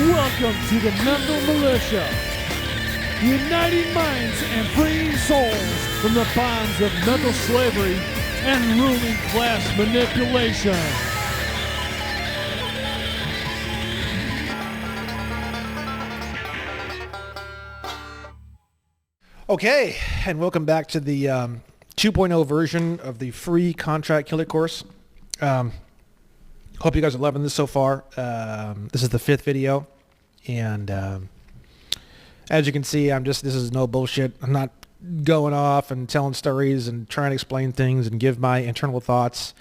Welcome to the Mental Militia, uniting minds and freeing souls from the bonds of mental slavery and ruling class manipulation. Okay, and welcome back to the 2.0 version of the free contract killer course. Hope you guys are loving this so far. This is the 5th video, and as you can see, this is no bullshit. I'm not going off and telling stories and trying to explain things and give my internal thoughts.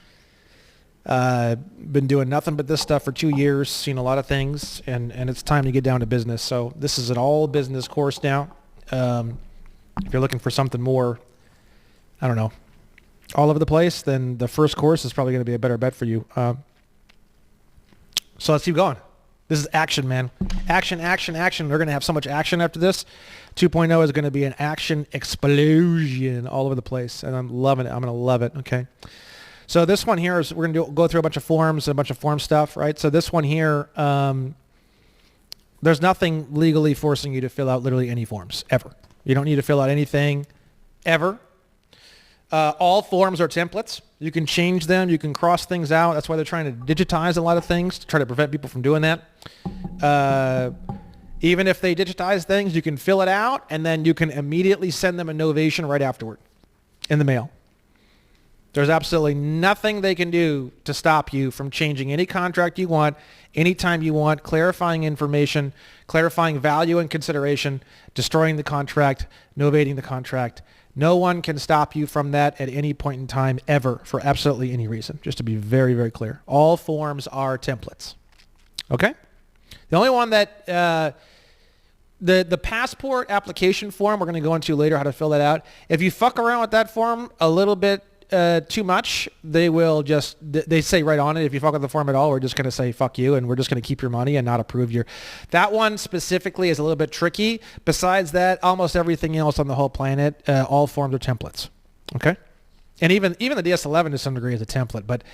Been doing nothing but this stuff for 2 years, seen a lot of things, and it's time to get down to business. So this is an all business course now. If you're looking for something more, I don't know, all over the place, then the first course is probably going to be a better bet for you. So let's keep going. This is action, man. Action, action, action. We're going to have so much action after this. 2.0 is going to be an action explosion all over the place, and I'm loving it. I'm going to love it, okay? So this one here is, we're going to go through a bunch of forms and a bunch of form stuff, right? So this one here, there's nothing legally forcing you to fill out literally any forms, ever. You don't need to fill out anything, ever. All forms are templates. You can change them. You can cross things out. That's why they're trying to digitize a lot of things, to try to prevent people from doing that. Even if they digitize things, you can fill it out, and then you can immediately send them a novation right afterward in the mail. There's absolutely nothing they can do to stop you from changing any contract you want, anytime you want, clarifying information, clarifying value and consideration, destroying the contract, novating the contract. No one can stop you from that at any point in time ever for absolutely any reason, just to be very, very clear. All forms are templates. Okay? The only one that, the passport application form, we're going to go into later how to fill that out. If you fuck around with that form a little bit too much, they will just, they say right on it, if you fuck with the form at all, we're just going to say fuck you, and we're just going to keep your money and not approve your... That one specifically is a little bit tricky. Besides that, almost everything else on the whole planet, all forms are templates. Okay? And even the DS11 to some degree is a template, but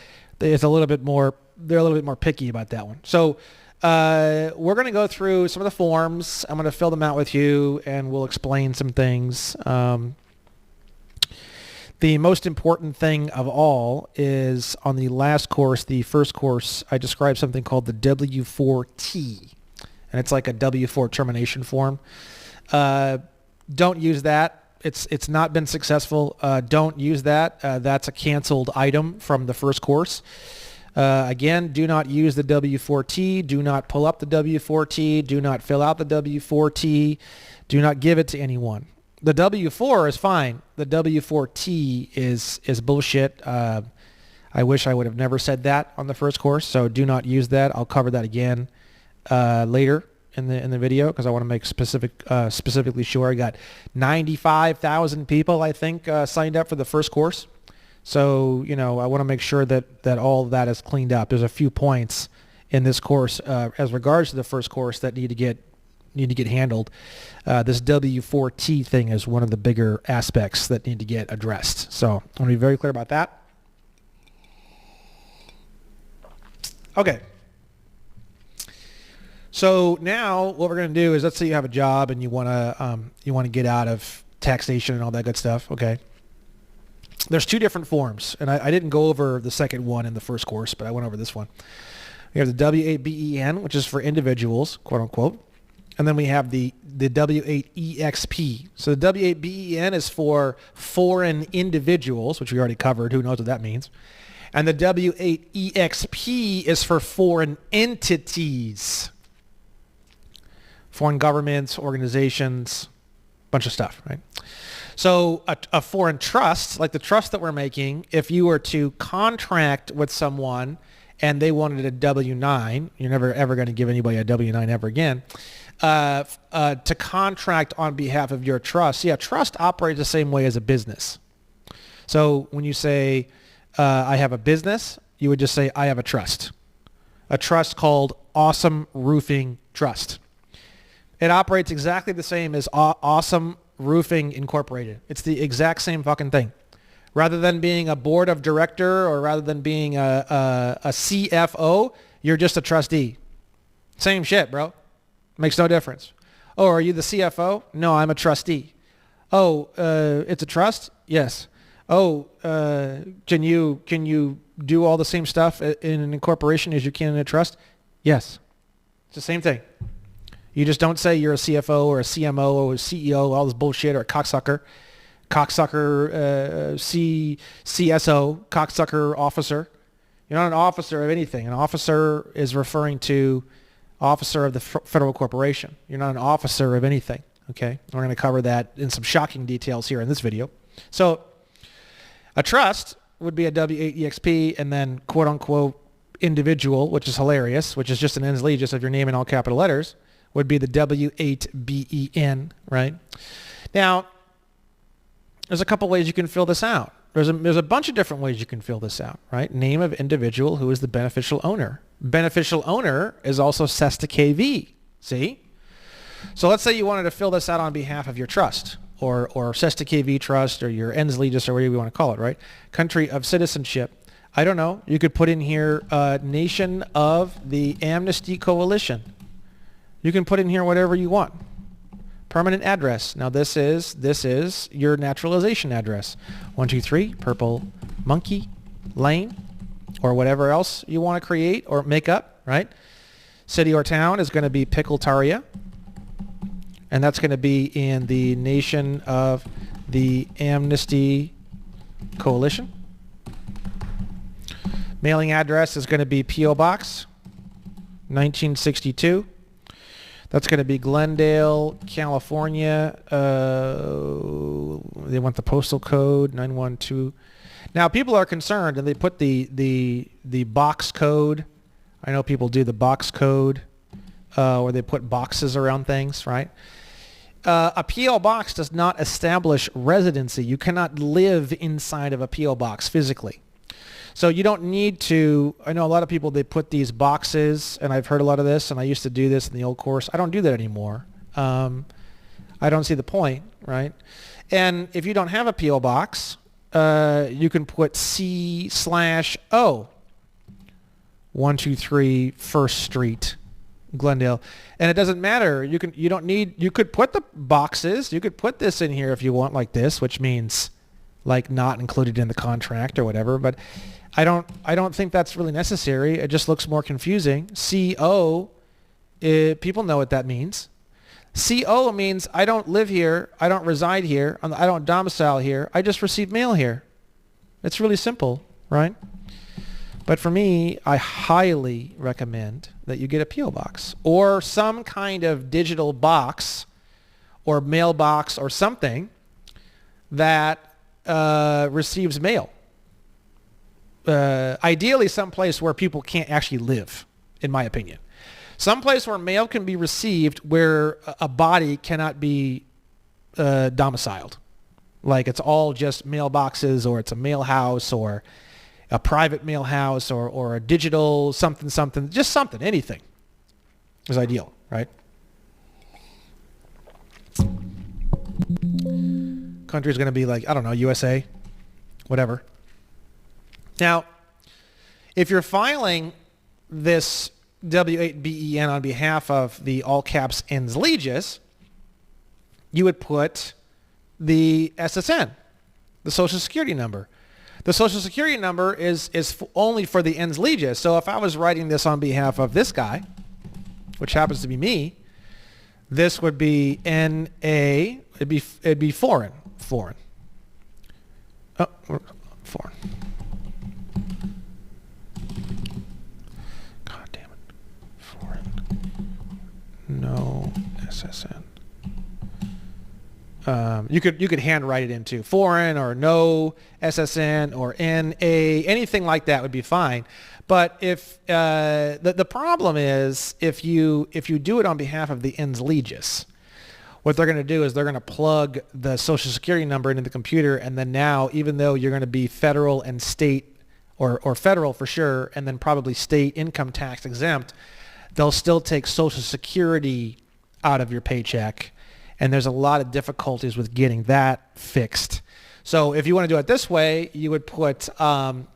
it's a little bit more, they're a little bit more picky about that one. So we're going to go through some of the forms. I'm going to fill them out with you, and we'll explain some things. The most important thing of all is on the last course, the first course, I described something called the W-4T, and it's like a W-4 termination form. Don't use that. It's not been successful. Don't use that. That's a canceled item from the first course. Again, do not use the W-4T. Do not pull up the W-4T. Do not fill out the W-4T. Do not give it to anyone. The W-4 is fine. The W-4T is bullshit. I wish I would have never said that on the first course, so do not use that. I'll cover that again later in the video because I want to make specifically sure. I got 95,000 people, I think, signed up for the first course. So, you know, I want to make sure that all of that is cleaned up. There's a few points in this course as regards to the first course that need to get handled. This W-4T thing is one of the bigger aspects that need to get addressed. So I want to be very clear about that. Okay. So now what we're going to do is, let's say you have a job and you want to get out of taxation and all that good stuff. Okay. There's 2 different forms, and I didn't go over the second one in the first course, but I went over this one. We have the W-8BEN, which is for individuals, quote unquote. And then we have the W-8EXP. So the W-8BEN is for foreign individuals, which we already covered. Who knows what that means? And the W-8EXP is for foreign entities. Foreign governments, organizations, bunch of stuff, right? So a foreign trust, like the trust that we're making, if you were to contract with someone and they wanted a W-9, you're never ever going to give anybody a W-9 ever again, to contract on behalf of your trust. Yeah, trust operates the same way as a business. So when you say, I have a business, you would just say, I have a trust. A trust called Awesome Roofing Trust. It operates exactly the same as Awesome Roofing Incorporated. It's the exact same fucking thing. Rather than being a board of director or rather than being a CFO, you're just a trustee. Same shit, bro. Makes no difference. Oh, are you the CFO? No, I'm a trustee. Oh, it's a trust? Yes. Oh, can you do all the same stuff in an incorporation as you can in a trust? Yes. It's the same thing. You just don't say you're a CFO or a CMO or a CEO, all this bullshit, or a cocksucker, CSO, cocksucker officer. You're not an officer of anything. An officer is referring to officer of the federal corporation. You're not an officer of anything. Okay, we're going to cover that in some shocking details here in this video. So a trust would be a W-8EXP, and then quote unquote individual, which is hilarious, which is just an ens legis of your name in all capital letters, would be the W-8BEN, right? Now, there's a couple ways you can fill this out. There's a bunch of different ways you can fill this out, right? Name of individual who is the beneficial owner. Beneficial owner is also SESTA KV, see? So let's say you wanted to fill this out on behalf of your trust or SESTA KV trust or your ens legis or whatever you want to call it, right? Country of citizenship. I don't know. You could put in here nation of the Amnesty Coalition. You can put in here whatever you want. Permanent address. Now this is your naturalization address. 123 Purple Monkey Lane or whatever else you want to create or make up, right? City or town is going to be Pickle-Taria. And that's going to be in the nation of the Amnesty Coalition. Mailing address is going to be P.O. Box 1962. That's going to be Glendale, California. They want the postal code 912. Now people are concerned, and they put the box code. I know people do the box code, where they put boxes around things, right? A P.O. box does not establish residency. You cannot live inside of a P.O. box physically. So you don't need to, I know a lot of people, they put these boxes, and I've heard a lot of this, and I used to do this in the old course. I don't do that anymore. I don't see the point, right? And if you don't have a P.O. box, you can put C/O 123 First Street, Glendale. And it doesn't matter. You could put the boxes, you could put this in here if you want like this, which means like not included in the contract or whatever, but I don't think that's really necessary. It just looks more confusing. CO, people know what that means. CO means I don't live here, I don't reside here, I don't domicile here, I just receive mail here. It's really simple, right? But for me, I highly recommend that you get a P.O. box or some kind of digital box or mailbox or something that receives mail. Ideally someplace where people can't actually live, in my opinion. Someplace where mail can be received where a body cannot be domiciled. Like it's all just mailboxes, or it's a mail house, or a private mail house, or a digital something, just something, anything is ideal, right? Country's going to be like, I don't know, USA, whatever. Now, if you're filing this W-8BEN on behalf of the all caps ens legis, you would put the SSN, the Social Security number. The Social Security number is only for the ens legis. So if I was writing this on behalf of this guy, which happens to be me, this would be NA, it'd be foreign. Oh, foreign. God damn it. Foreign. No SSN. You could handwrite it into foreign or no SSN or NA, anything like that would be fine. But if the problem is if you do it on behalf of the ens legis, what they're going to do is they're going to plug the Social Security number into the computer, and then now, even though you're going to be federal and state, or federal for sure, and then probably state income tax exempt, they'll still take Social Security out of your paycheck, and there's a lot of difficulties with getting that fixed. So if you want to do it this way, you would put name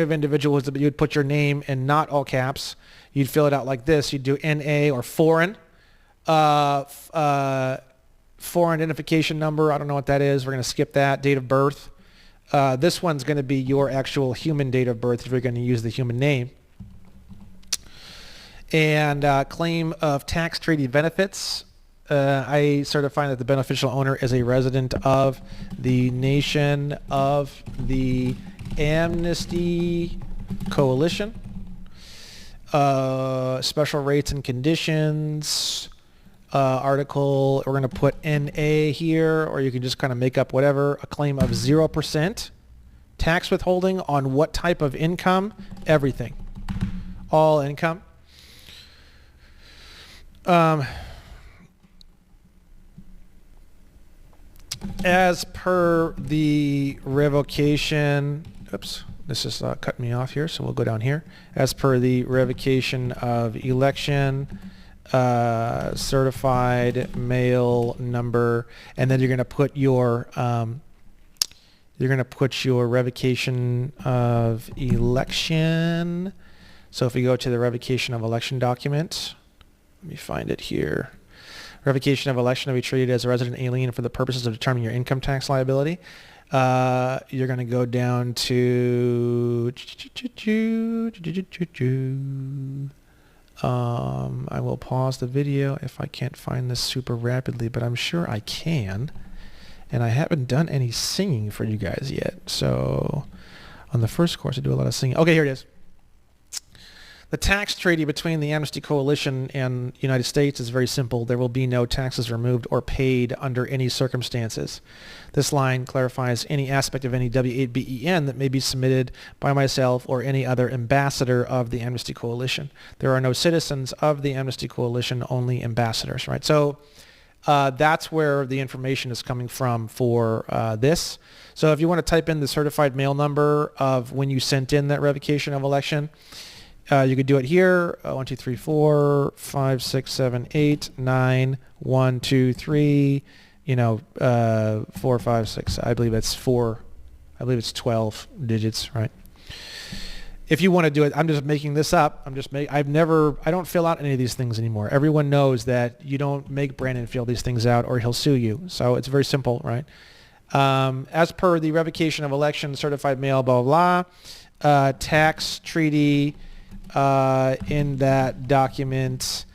of individual, you would put your name in not all caps. You'd fill it out like this. You'd do NA or foreign Foreign identification number. I don't know what that is. We're going to skip that. Date of birth. This one's going to be your actual human date of birth if you're going to use the human name. And claim of tax treaty benefits. I certify that the beneficial owner is a resident of the nation of the Amnesty Coalition. Special rates and conditions. Article, we're going to put NA here, or you can just kind of make up whatever. A claim of 0% tax withholding on what type of income? Everything. All income. As per the revocation, oops, this is cutting me off here, so we'll go down here. As per the revocation of election, certified mail number, and then you're going to put your revocation of election. So if we go to the revocation of election document, let me find it here. Revocation of election to be treated as a resident alien for the purposes of determining your income tax liability. You're going to go down to I will pause the video if I can't find this super rapidly, but I'm sure I can. And I haven't done any singing for you guys yet. So on the first course, I do a lot of singing. Okay, here it is. The tax treaty between the Amnesty Coalition and the United States is very simple. There will be no taxes removed or paid under any circumstances. This line clarifies any aspect of any W-8BEN that may be submitted by myself or any other ambassador of the Amnesty Coalition. There are no citizens of the Amnesty Coalition, only ambassadors, right? So that's where the information is coming from for this. So if you want to type in the certified mail number of when you sent in that revocation of election, you could do it here. 1, 2, 3, 4, 5, 6, 7, 8, 9, 1, 2, 3. 4, 5, 6. I believe it's 4. I believe it's 12 digits, right? If you want to do it, I'm just making this up. I don't fill out any of these things anymore. Everyone knows that you don't make Brandon fill these things out or he'll sue you. So it's very simple, right? As per the revocation of election, certified mail, blah, blah, blah. Tax treaty. In that document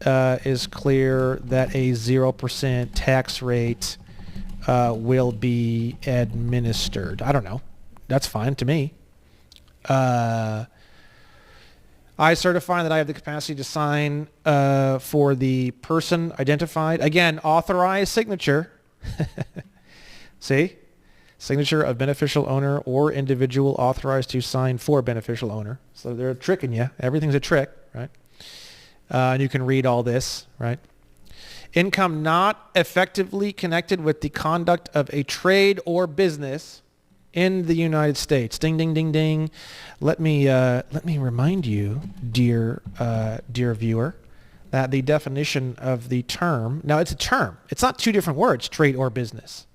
is clear that a 0% tax rate will be administered. I don't know. That's fine to me. I certify that I have the capacity to sign for the person identified. Again, authorized signature. See? Signature of beneficial owner or individual authorized to sign for beneficial owner. So they're tricking you. Everything's a trick, right? And you can read all this, right? Income not effectively connected with the conduct of a trade or business in the United States. Ding, ding, ding, ding. Let me remind you, dear viewer, that the definition of the term. Now it's a term. It's not two different words. Trade or business.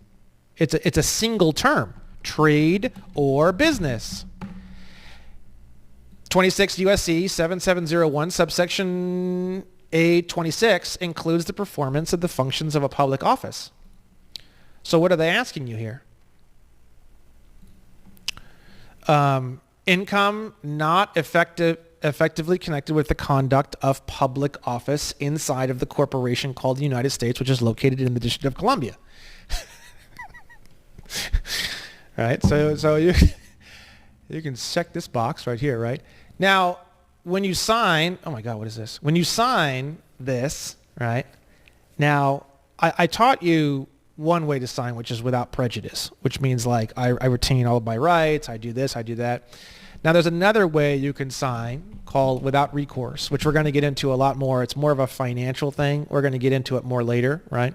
It's a single term, trade or business. 26 U.S.C. 7701 subsection A26 includes the performance of the functions of a public office. So what are they asking you here? Income not effectively connected with the conduct of public office inside of the corporation called the United States, which is located in the District of Columbia. Right, so you can check this box right here, right? Now, when you sign, oh my God, what is this? When you sign this, right? Now, I taught you one way to sign, which is without prejudice, which means like I retain all of my rights, I do this, I do that. Now, there's another way you can sign called without recourse, which we're going to get into a lot more. It's more of a financial thing. We're going to get into it more later, right?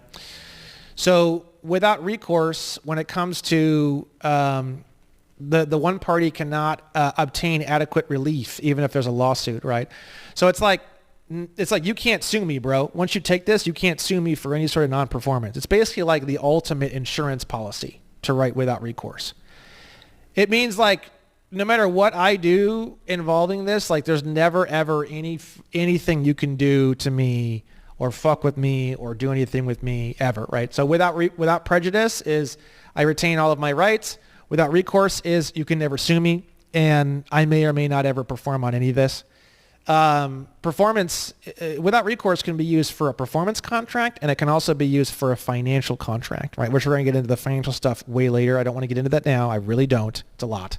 So without recourse, when it comes to the one party cannot obtain adequate relief, even if there's a lawsuit, right? So it's like you can't sue me, bro. Once you take this, you can't sue me for any sort of non-performance. It's basically like the ultimate insurance policy to write without recourse. It means like no matter what I do involving this, like there's never ever anything you can do to me or fuck with me or do anything with me ever, right? So without prejudice is I retain all of my rights. Without recourse is you can never sue me, and I may or may not ever perform on any of this. Performance without recourse can be used for a performance contract, and it can also be used for a financial contract, right? Which we're going to get into the financial stuff way later. I don't want to get into that now. I really don't. It's a lot.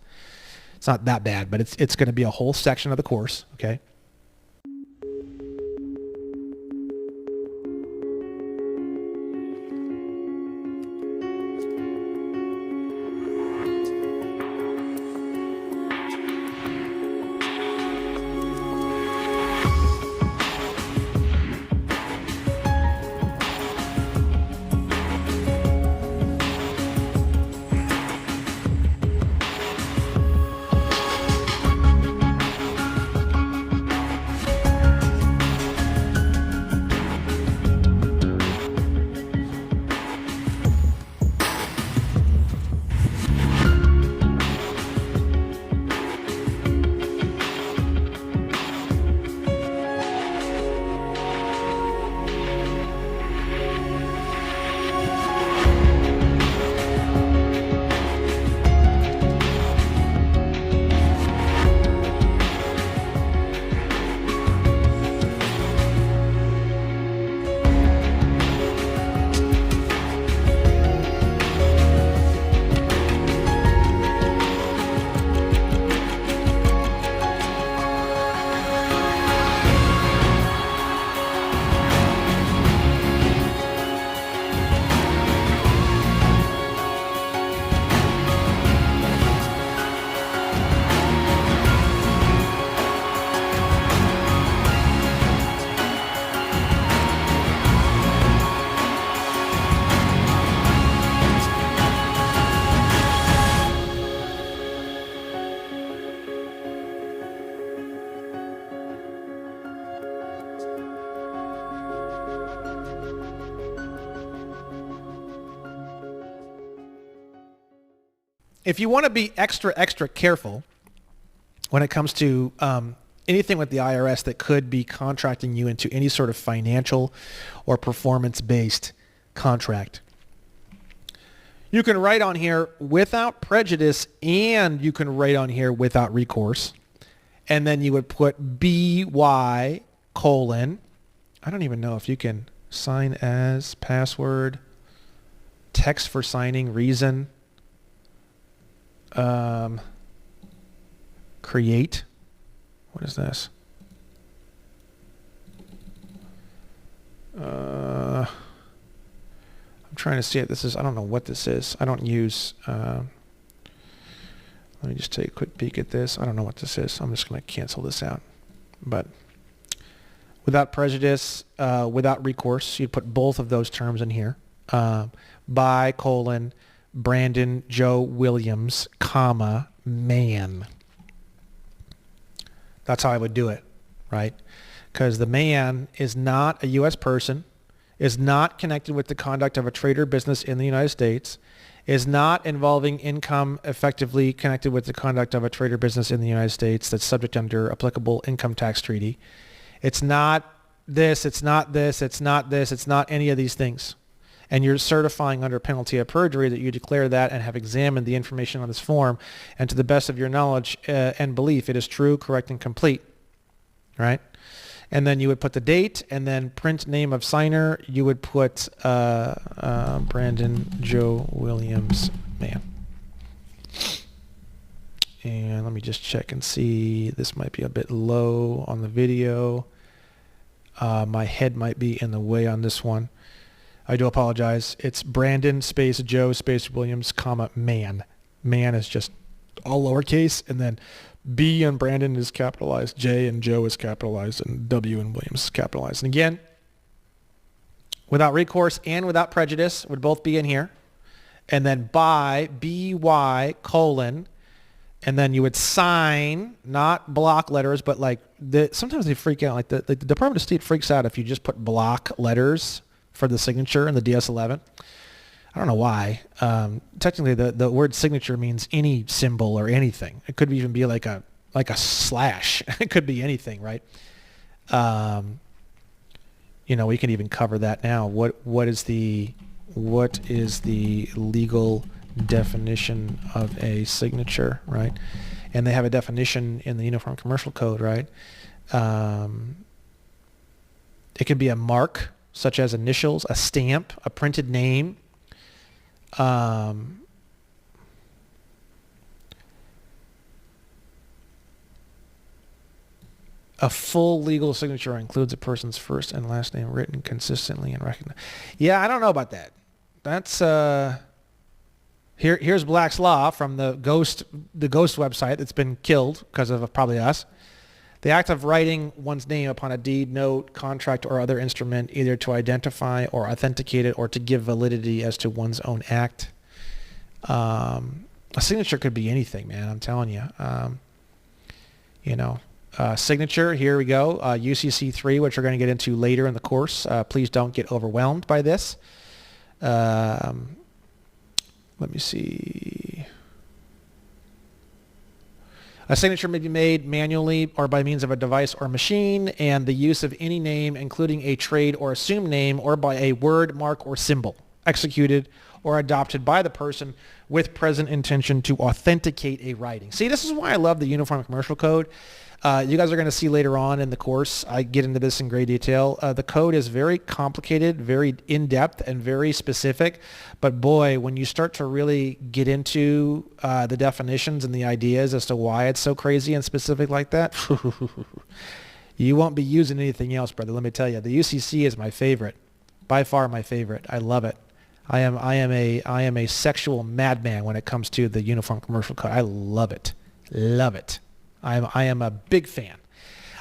It's not that bad, but it's going to be a whole section of the course, okay? If you want to be extra careful when it comes to anything with the IRS that could be contracting you into any sort of financial or performance-based contract, you can write on here without prejudice, and you can write on here without recourse. And then you would put BY colon. I don't even know if you can sign as password, text for signing, reason. Create. What is this? I'm trying to see it. This is, I don't know what this is. I don't use, let me just take a quick peek at this. I don't know what this is. I'm just going to cancel this out. But without prejudice, without recourse, you'd put both of those terms in here. By colon, Brandon Joe Williams, comma, man. That's how I would do it, right? Because the man is not a U.S. person, is not connected with the conduct of a trade or business in the United States, is not involving income effectively connected with the conduct of a trade or business in the United States that's subject under applicable income tax treaty. It's not this, it's not this, it's not this, it's not any of these things. And you're certifying under penalty of perjury that you declare that and have examined the information on this form, and to the best of your knowledge and belief, it is true, correct, and complete, right? And then you would put the date, and then print name of signer. You would put Brandon Joe Williams, man. And let me just check and see. This might be a bit low on the video. My head might be in the way on this one. I do apologize. It's Brandon space Joe space Williams, comma, man. Man is just all lowercase, and then B and Brandon is capitalized, J and Joe is capitalized, and W and Williams is capitalized. And again, without recourse and without prejudice would both be in here. And then by, B-Y, colon, and then you would sign, not block letters, but like, sometimes they freak out. Like the Department of State freaks out if you just put block letters for the signature in the DS-11. I don't know why. Technically, the word signature means any symbol or anything. It could even be like a slash. It could be anything, right? we can even cover that now. What is the legal definition of a signature, right? And they have a definition in the Uniform Commercial Code, right? It could be a mark, such as initials, a stamp, a printed name. A full legal signature includes a person's first and last name written consistently and recognized. Yeah, I don't know about that. That's here's Black's Law from the Ghost website that's been killed because of probably us. The act of writing one's name upon a deed, note, contract, or other instrument, either to identify or authenticate it or to give validity as to one's own act. A signature could be anything, man. I'm telling you. Signature, here we go. UCC 3, which we're going to get into later in the course. Please don't get overwhelmed by this. Let me see. A signature may be made manually or by means of a device or machine, and the use of any name, including a trade or assumed name, or by a word, mark, or symbol, executed or adopted by the person with present intention to authenticate a writing. See, this is why I love the Uniform Commercial Code. You guys are going to see later on in the course, I get into this in great detail. The code is very complicated, very in-depth, and very specific. But boy, when you start to really get into the definitions and the ideas as to why it's so crazy and specific like that, you won't be using anything else, brother. Let me tell you, the UCC is my favorite, by far my favorite. I love it. I am a sexual madman when it comes to the Uniform Commercial Code. I love it. Love it. I am a big fan.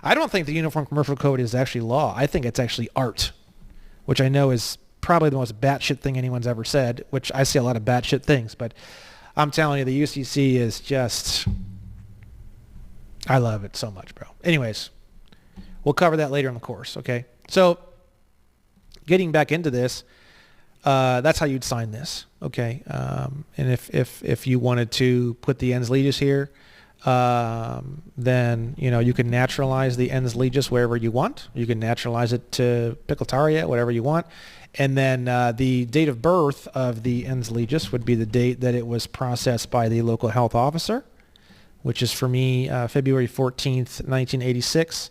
I don't think the Uniform Commercial Code is actually law. I think it's actually art, which I know is probably the most batshit thing anyone's ever said, which I say a lot of batshit things, but I'm telling you, the UCC is just, I love it so much, bro. Anyways, we'll cover that later in the course, okay? So getting back into this, that's how you'd sign this, okay? And if you wanted to put the ens legis here, then you can naturalize the ens legis wherever you want. You can naturalize it to Pickletaria, whatever you want, and then the date of birth of the ens legis would be the date that it was processed by the local health officer, which is for me February 14th, 1986.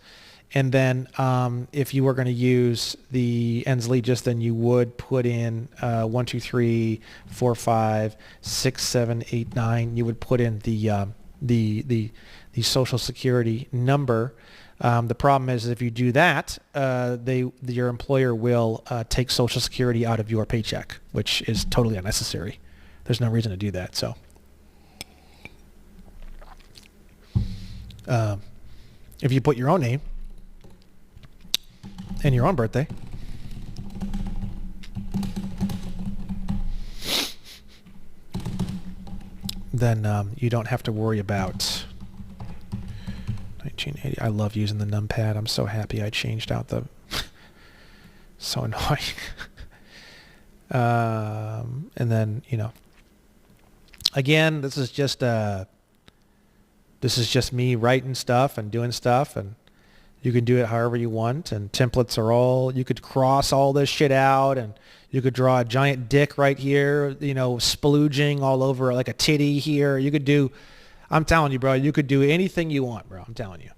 And then if you were going to use the ens legis, then you would put in 1, 2, 3, 4, 5, 6, 7, 8, 9. You would put in the Social Security number. The problem is if you do that, your employer will take Social Security out of your paycheck, which is totally unnecessary. There's no reason to do that. So if you put your own name and your own birthday, then you don't have to worry about 1980. I love using the numpad. I'm so happy I changed out the so annoying. And then again, this is just me writing stuff and doing stuff, and you can do it however you want, and templates are all, you could cross all this shit out, and you could draw a giant dick right here, splooging all over like a titty here. You could do, I'm telling you, bro, you could do anything you want, bro. I'm telling you.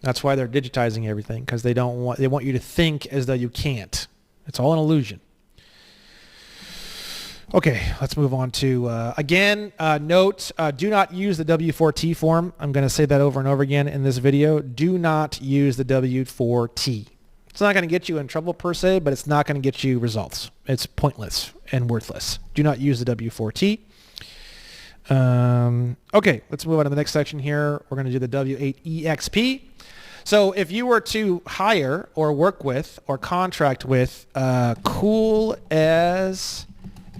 That's why they're digitizing everything, because they want you to think as though you can't. It's all an illusion. Okay, let's move on to, again, note, do not use the W-4T form. I'm going to say that over and over again in this video. Do not use the W-4T. It's not going to get you in trouble per se, but it's not going to get you results. It's pointless and worthless. Do not use the W-4T. Okay, let's move on to the next section here. We're going to do the W-8EXP. So if you were to hire or work with or contract with cool as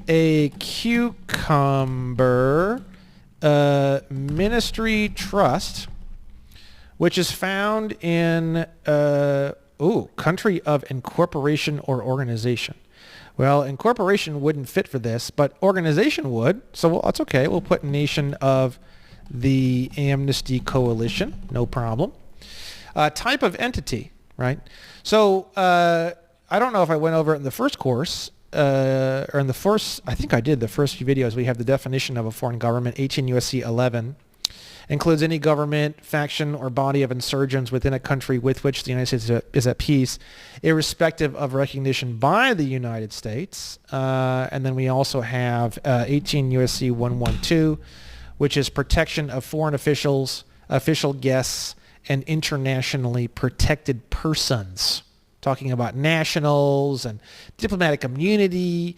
a cucumber ministry trust, which is found in country of incorporation or organization. Well, incorporation wouldn't fit for this, but organization would. So that's okay. We'll put nation of the Amnesty Coalition. No problem. Type of entity. right? So I don't know if I went over it in the first course or in the first, I think I did the first few videos. We have the definition of a foreign government, 18 U.S.C. 11. Includes any government, faction, or body of insurgents within a country with which the United States is at peace, irrespective of recognition by the United States. And then we also have 18 U.S.C. 112, which is protection of foreign officials, official guests, and internationally protected persons. Talking about nationals and diplomatic immunity.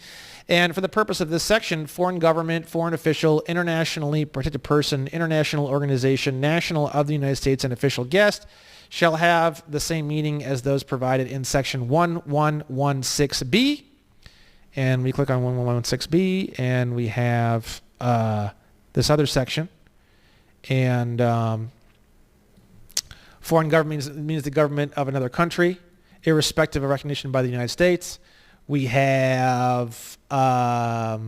And for the purpose of this section, foreign government, foreign official, internationally protected person, international organization, national of the United States, and official guest shall have the same meaning as those provided in section 1116B. And we click on 1116B, and we have this other section. And foreign government means the government of another country, irrespective of recognition by the United States. We have a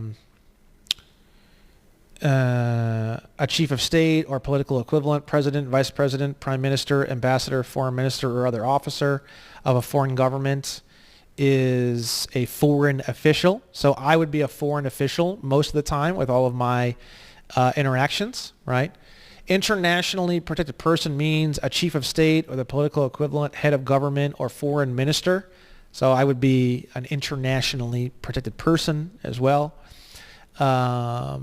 chief of state or political equivalent, president, vice president, prime minister, ambassador, foreign minister, or other officer of a foreign government is a foreign official. So I would be a foreign official most of the time with all of my interactions, right? Internationally protected person means a chief of state or the political equivalent, head of government, or foreign minister. So I would be an internationally protected person as well. I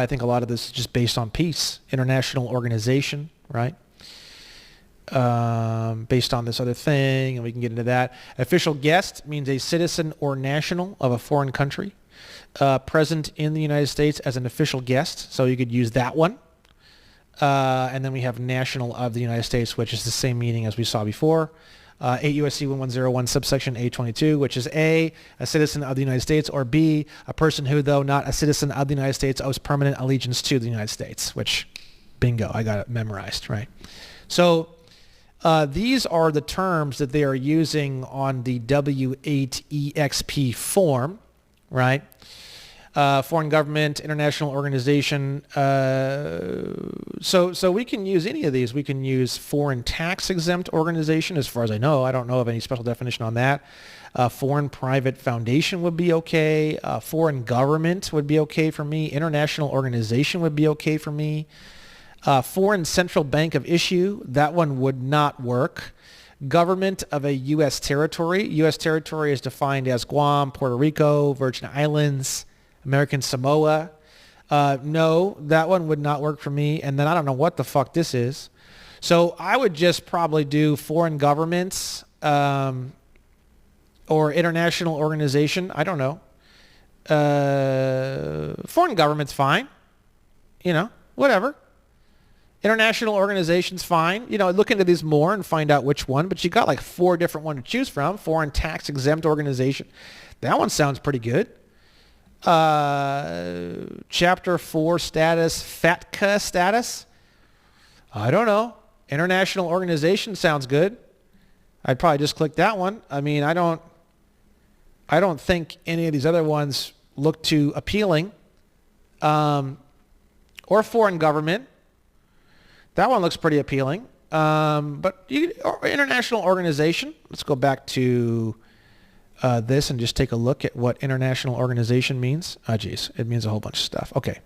think a lot of this is just based on peace, international organization, right? Based on this other thing, and we can get into that. Official guest means a citizen or national of a foreign country present in the United States as an official guest. So you could use that one. And then we have national of the United States, which is the same meaning as we saw before. 8 U.S.C. 1101 subsection A22, which is A, a citizen of the United States, or B, a person who, though not a citizen of the United States, owes permanent allegiance to the United States, which, bingo, I got it memorized, right? So these are the terms that they are using on the W-8EXP form, right? Foreign government, international organization. So we can use any of these. We can use foreign tax exempt organization, as far as I know. I don't know of any special definition on that. Foreign private foundation would be okay. Foreign government would be okay for me. International organization would be okay for me. Foreign central bank of issue, that one would not work. Government of a U.S. territory. U.S. territory is defined as Guam, Puerto Rico, Virgin Islands, American Samoa. No, that one would not work for me. And then I don't know what the fuck this is. So I would just probably do foreign governments or international organization. I don't know. Foreign government's fine. You know, whatever. International organization's fine. You know, look into these more and find out which one. But you got like 4 different ones to choose from. Foreign tax exempt organization. That one sounds pretty good. Chapter 4 status, FATCA status. I don't know. International organization sounds good. I'd probably just click that one. I mean, I don't think any of these other ones look too appealing. Or foreign government. That one looks pretty appealing. But international organization. Let's go back to this and just take a look at what international organization means. Oh, geez, it means a whole bunch of stuff. Okay.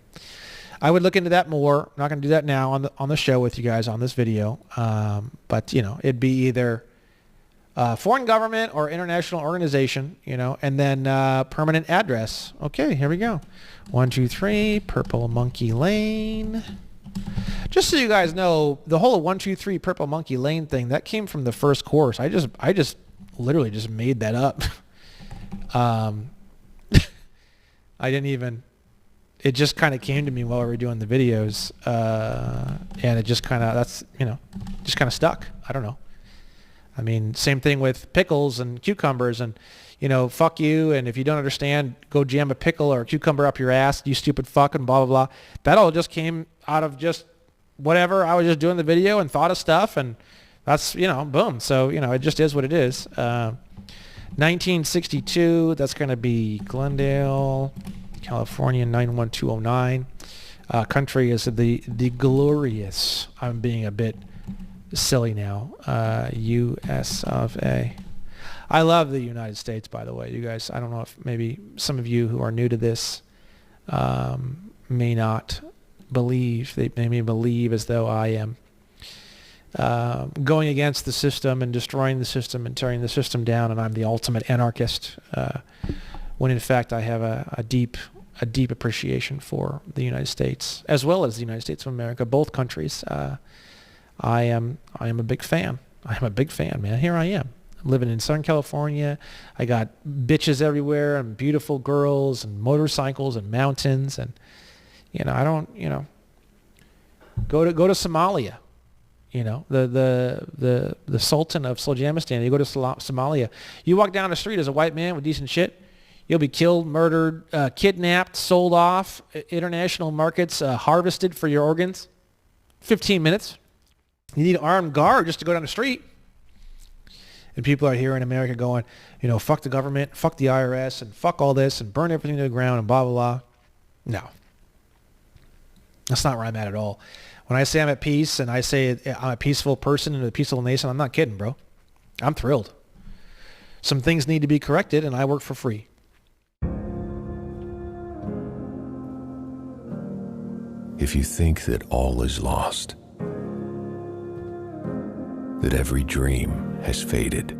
I would look into that more. I'm not going to do that now on the show with you guys on this video. But, you know, it'd be either foreign government or international organization, you know, and then permanent address. Okay, here we go. 123 Purple Monkey Lane. Just so you guys know, the whole 123 Purple Monkey Lane thing, that came from the first course. I just literally just made that up. I didn't even, it just kind of came to me while we were doing the videos. And it just kind of, that's, you know, just kind of stuck. I don't know. I mean, same thing with pickles and cucumbers and, you know, fuck you. And if you don't understand, go jam a pickle or a cucumber up your ass, you stupid fuck, and blah, blah, blah. That all just came out of just whatever. I was just doing the video and thought of stuff, and that's, you know, boom. So, you know, it just is what it is. 1962, that's going to be Glendale, California, 91209. Country is the glorious. I'm being a bit silly now. U.S. of A. I love the United States, by the way. You guys, I don't know if maybe some of you who are new to this may not believe. They may believe as though I am going against the system and destroying the system and tearing the system down, and I'm the ultimate anarchist, when in fact I have a deep appreciation for the United States, as well as the United States of America, both countries. I am a big fan. I am a big fan, man. Here I am. I'm living in Southern California. I got bitches everywhere and beautiful girls and motorcycles and mountains, and I don't go to Somalia. The Sultan of Slojamistan. You go to Somalia. You walk down the street as a white man with decent shit, you'll be killed, murdered, kidnapped, sold off, international markets, harvested for your organs. 15 minutes. You need an armed guard just to go down the street. And people are here in America going, fuck the government, fuck the IRS, and fuck all this, and burn everything to the ground, and blah, blah, blah. No. That's not where I'm at all. When I say I'm at peace, and I say I'm a peaceful person and a peaceful nation, I'm not kidding, bro. I'm thrilled. Some things need to be corrected, and I work for free. If you think that all is lost, that every dream has faded,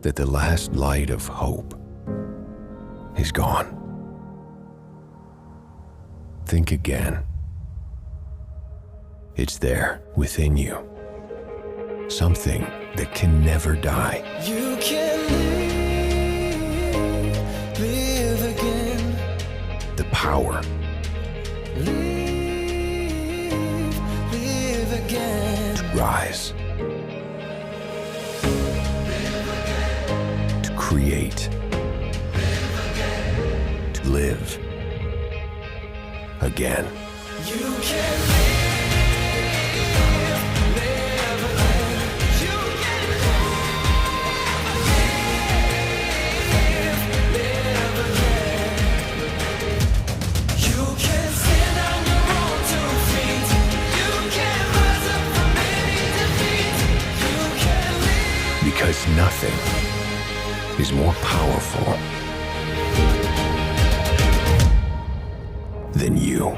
that the last light of hope is gone, think again. It's there within you, something that can never die. You can live again. The power. Live again. To rise. To create. To live again. You can live again. You can live again. You can stand on your own 2 feet. You can rise up from any defeat. You can live. Because nothing is more powerful than you.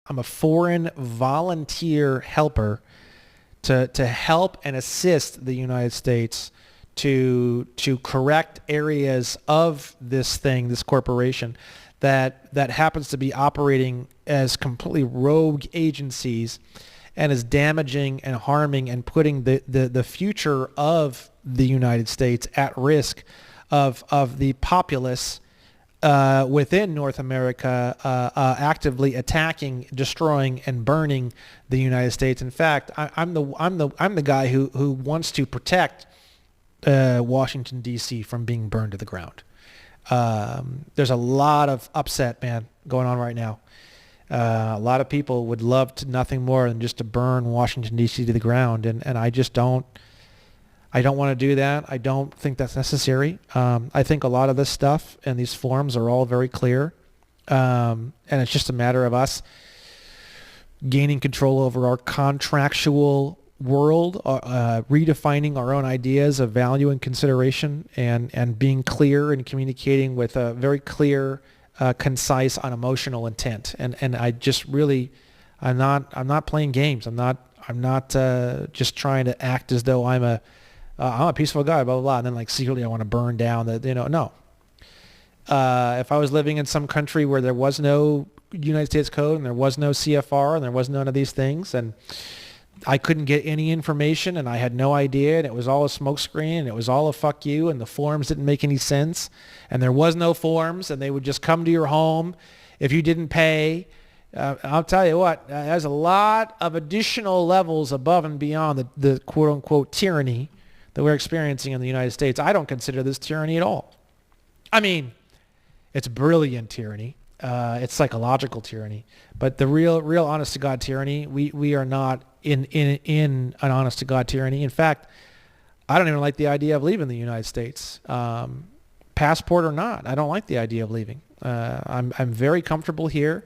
I'm a foreign volunteer helper to help and assist the United States to correct areas of this corporation that happens to be operating as completely rogue agencies and is damaging and harming and putting the future of the United States at risk of the populace within North America actively attacking, destroying, and burning the United States. In fact, I'm the guy who wants to protect Washington D.C. from being burned to the ground. There's a lot of upset, man, going on right now. A lot of people would love to nothing more than just to burn Washington D.C. to the ground, and I just don't. I don't want to do that. I don't think that's necessary. I think a lot of this stuff and these forms are all very clear, and it's just a matter of us gaining control over our contractual world, redefining our own ideas of value and consideration, and being clear and communicating with a very clear, concise, unemotional intent. And I just really, I'm not playing games. I'm not just trying to act as though I'm a peaceful guy, blah, blah, blah, and then secretly I want to burn down no. If I was living in some country where there was no United States Code and there was no CFR and there was none of these things, and I couldn't get any information and I had no idea, and it was all a smokescreen and it was all a fuck you, and the forms didn't make any sense, and there was no forms, and they would just come to your home if you didn't pay. I'll tell you what, there's a lot of additional levels above and beyond the quote-unquote tyranny that we're experiencing in the United States. I don't consider this tyranny at all. I mean, it's brilliant tyranny. It's psychological tyranny. But the real honest-to-God tyranny, we are not in an honest-to-God tyranny. In fact, I don't even like the idea of leaving the United States. Passport or not, I don't like the idea of leaving. I'm very comfortable here.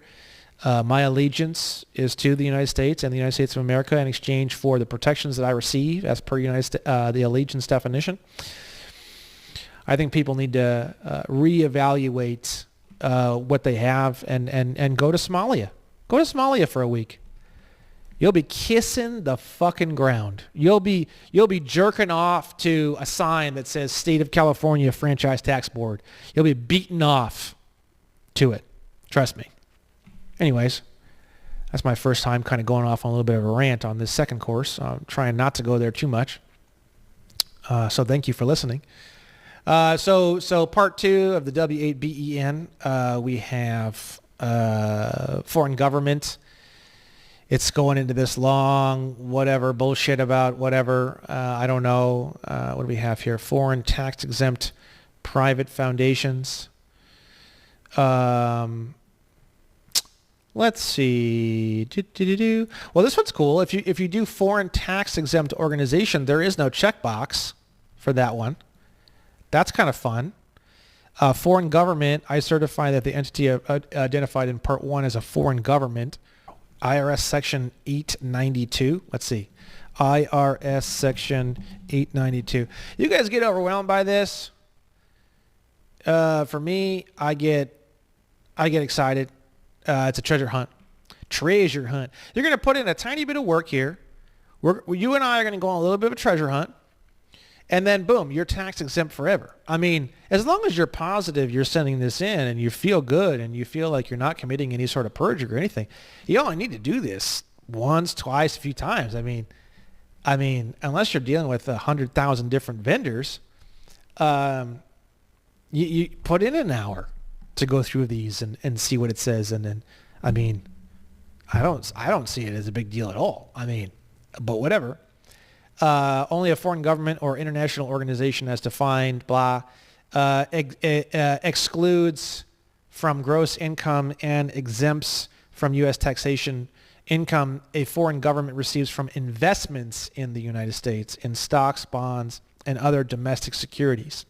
My allegiance is to the United States and the United States of America in exchange for the protections that I receive as per the allegiance definition. I think people need to reevaluate what they have and go to Somalia. Go to Somalia for a week. You'll be kissing the fucking ground. You'll be jerking off to a sign that says State of California Franchise Tax Board. You'll be beaten off to it. Trust me. Anyways, that's my first time kind of going off on a little bit of a rant on this second course. I'm trying not to go there too much. So thank you for listening. So part 2 of the W-8BEN, we have foreign government. It's going into this long whatever bullshit about whatever. I don't know. What do we have here? Foreign tax exempt private foundations. Let's see. Well, this one's cool. If you do foreign tax exempt organization, there is no checkbox for that one. That's kind of fun. Foreign government, I certify that the entity identified in Part 1 as a foreign government. IRS Section 892. Let's see. IRS Section 892. You guys get overwhelmed by this? For me, I get excited. It's a treasure hunt. Treasure hunt. You're going to put in a tiny bit of work here. You and I are going to go on a little bit of a treasure hunt. And then, boom, you're tax exempt forever. I mean, as long as you're positive you're sending this in and you feel good and you feel like you're not committing any sort of perjury or anything, you only need to do this once, twice, a few times. I mean, unless you're dealing with 100,000 different vendors, you put in an hour to go through these and see what it says. And then, I mean, I don't see it as a big deal at all. I mean, but whatever. Only a foreign government or international organization as defined, blah, excludes from gross income and exempts from U.S. taxation income a foreign government receives from investments in the United States in stocks, bonds, and other domestic securities.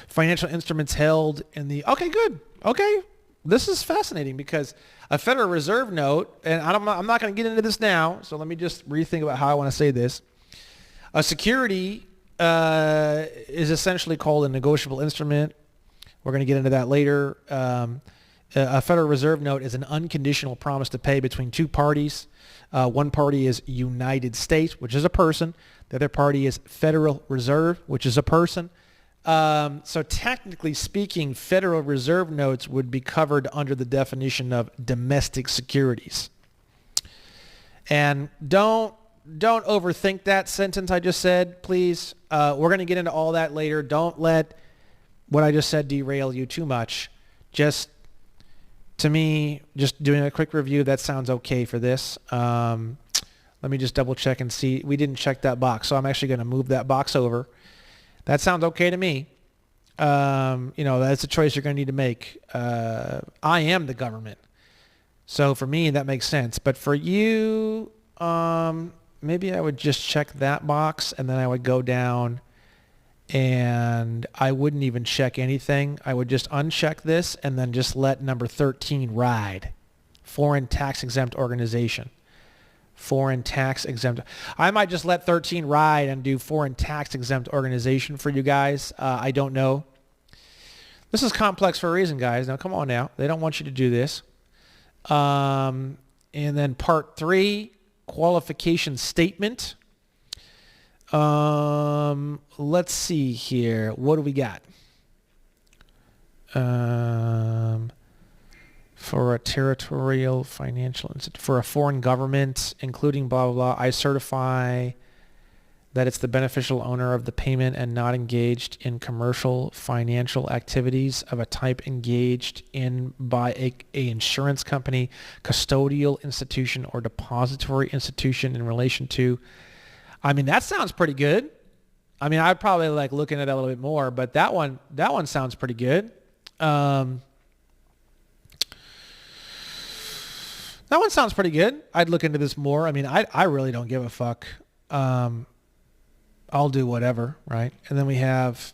Financial instruments held in the... Okay, good. Okay. This is fascinating because a Federal Reserve note, and I'm not going to get into this now, so let me just rethink about how I want to say this. A security is essentially called a negotiable instrument. We're going to get into that later. A Federal Reserve note is an unconditional promise to pay between two parties. One party is United States, which is a person. The other party is Federal Reserve, which is a person. So technically speaking, Federal Reserve notes would be covered under the definition of domestic securities. And don't overthink that sentence I just said, please. We're going to get into all that later. Don't let what I just said derail you too much. Just, to me, just doing a quick review, that sounds okay for this. Let me just double check and see. We didn't check that box, so I'm actually going to move that box over. That sounds okay to me. That's a choice you're going to need to make. I am the government. So for me, that makes sense. But for you... maybe I would just check that box and then I would go down and I wouldn't even check anything. I would just uncheck this and then just let number 13 ride. Foreign tax exempt organization. Foreign tax exempt. I might just let 13 ride and do foreign tax exempt organization for you guys. I don't know. This is complex for a reason, guys. Now, come on now. They don't want you to do this. And then part 3. Qualification statement. Let's see here. What do we got? For a territorial financial institution, for a foreign government, including blah, blah, blah, I certify that it's the beneficial owner of the payment and not engaged in commercial financial activities of a type engaged in by a insurance company, custodial institution, or depository institution in relation to. I mean, that sounds pretty good. I mean, I'd probably like looking at it a little bit more, but that one sounds pretty good. That one sounds pretty good. I'd look into this more. I mean, I really don't give a fuck. I'll do whatever, right? And then we have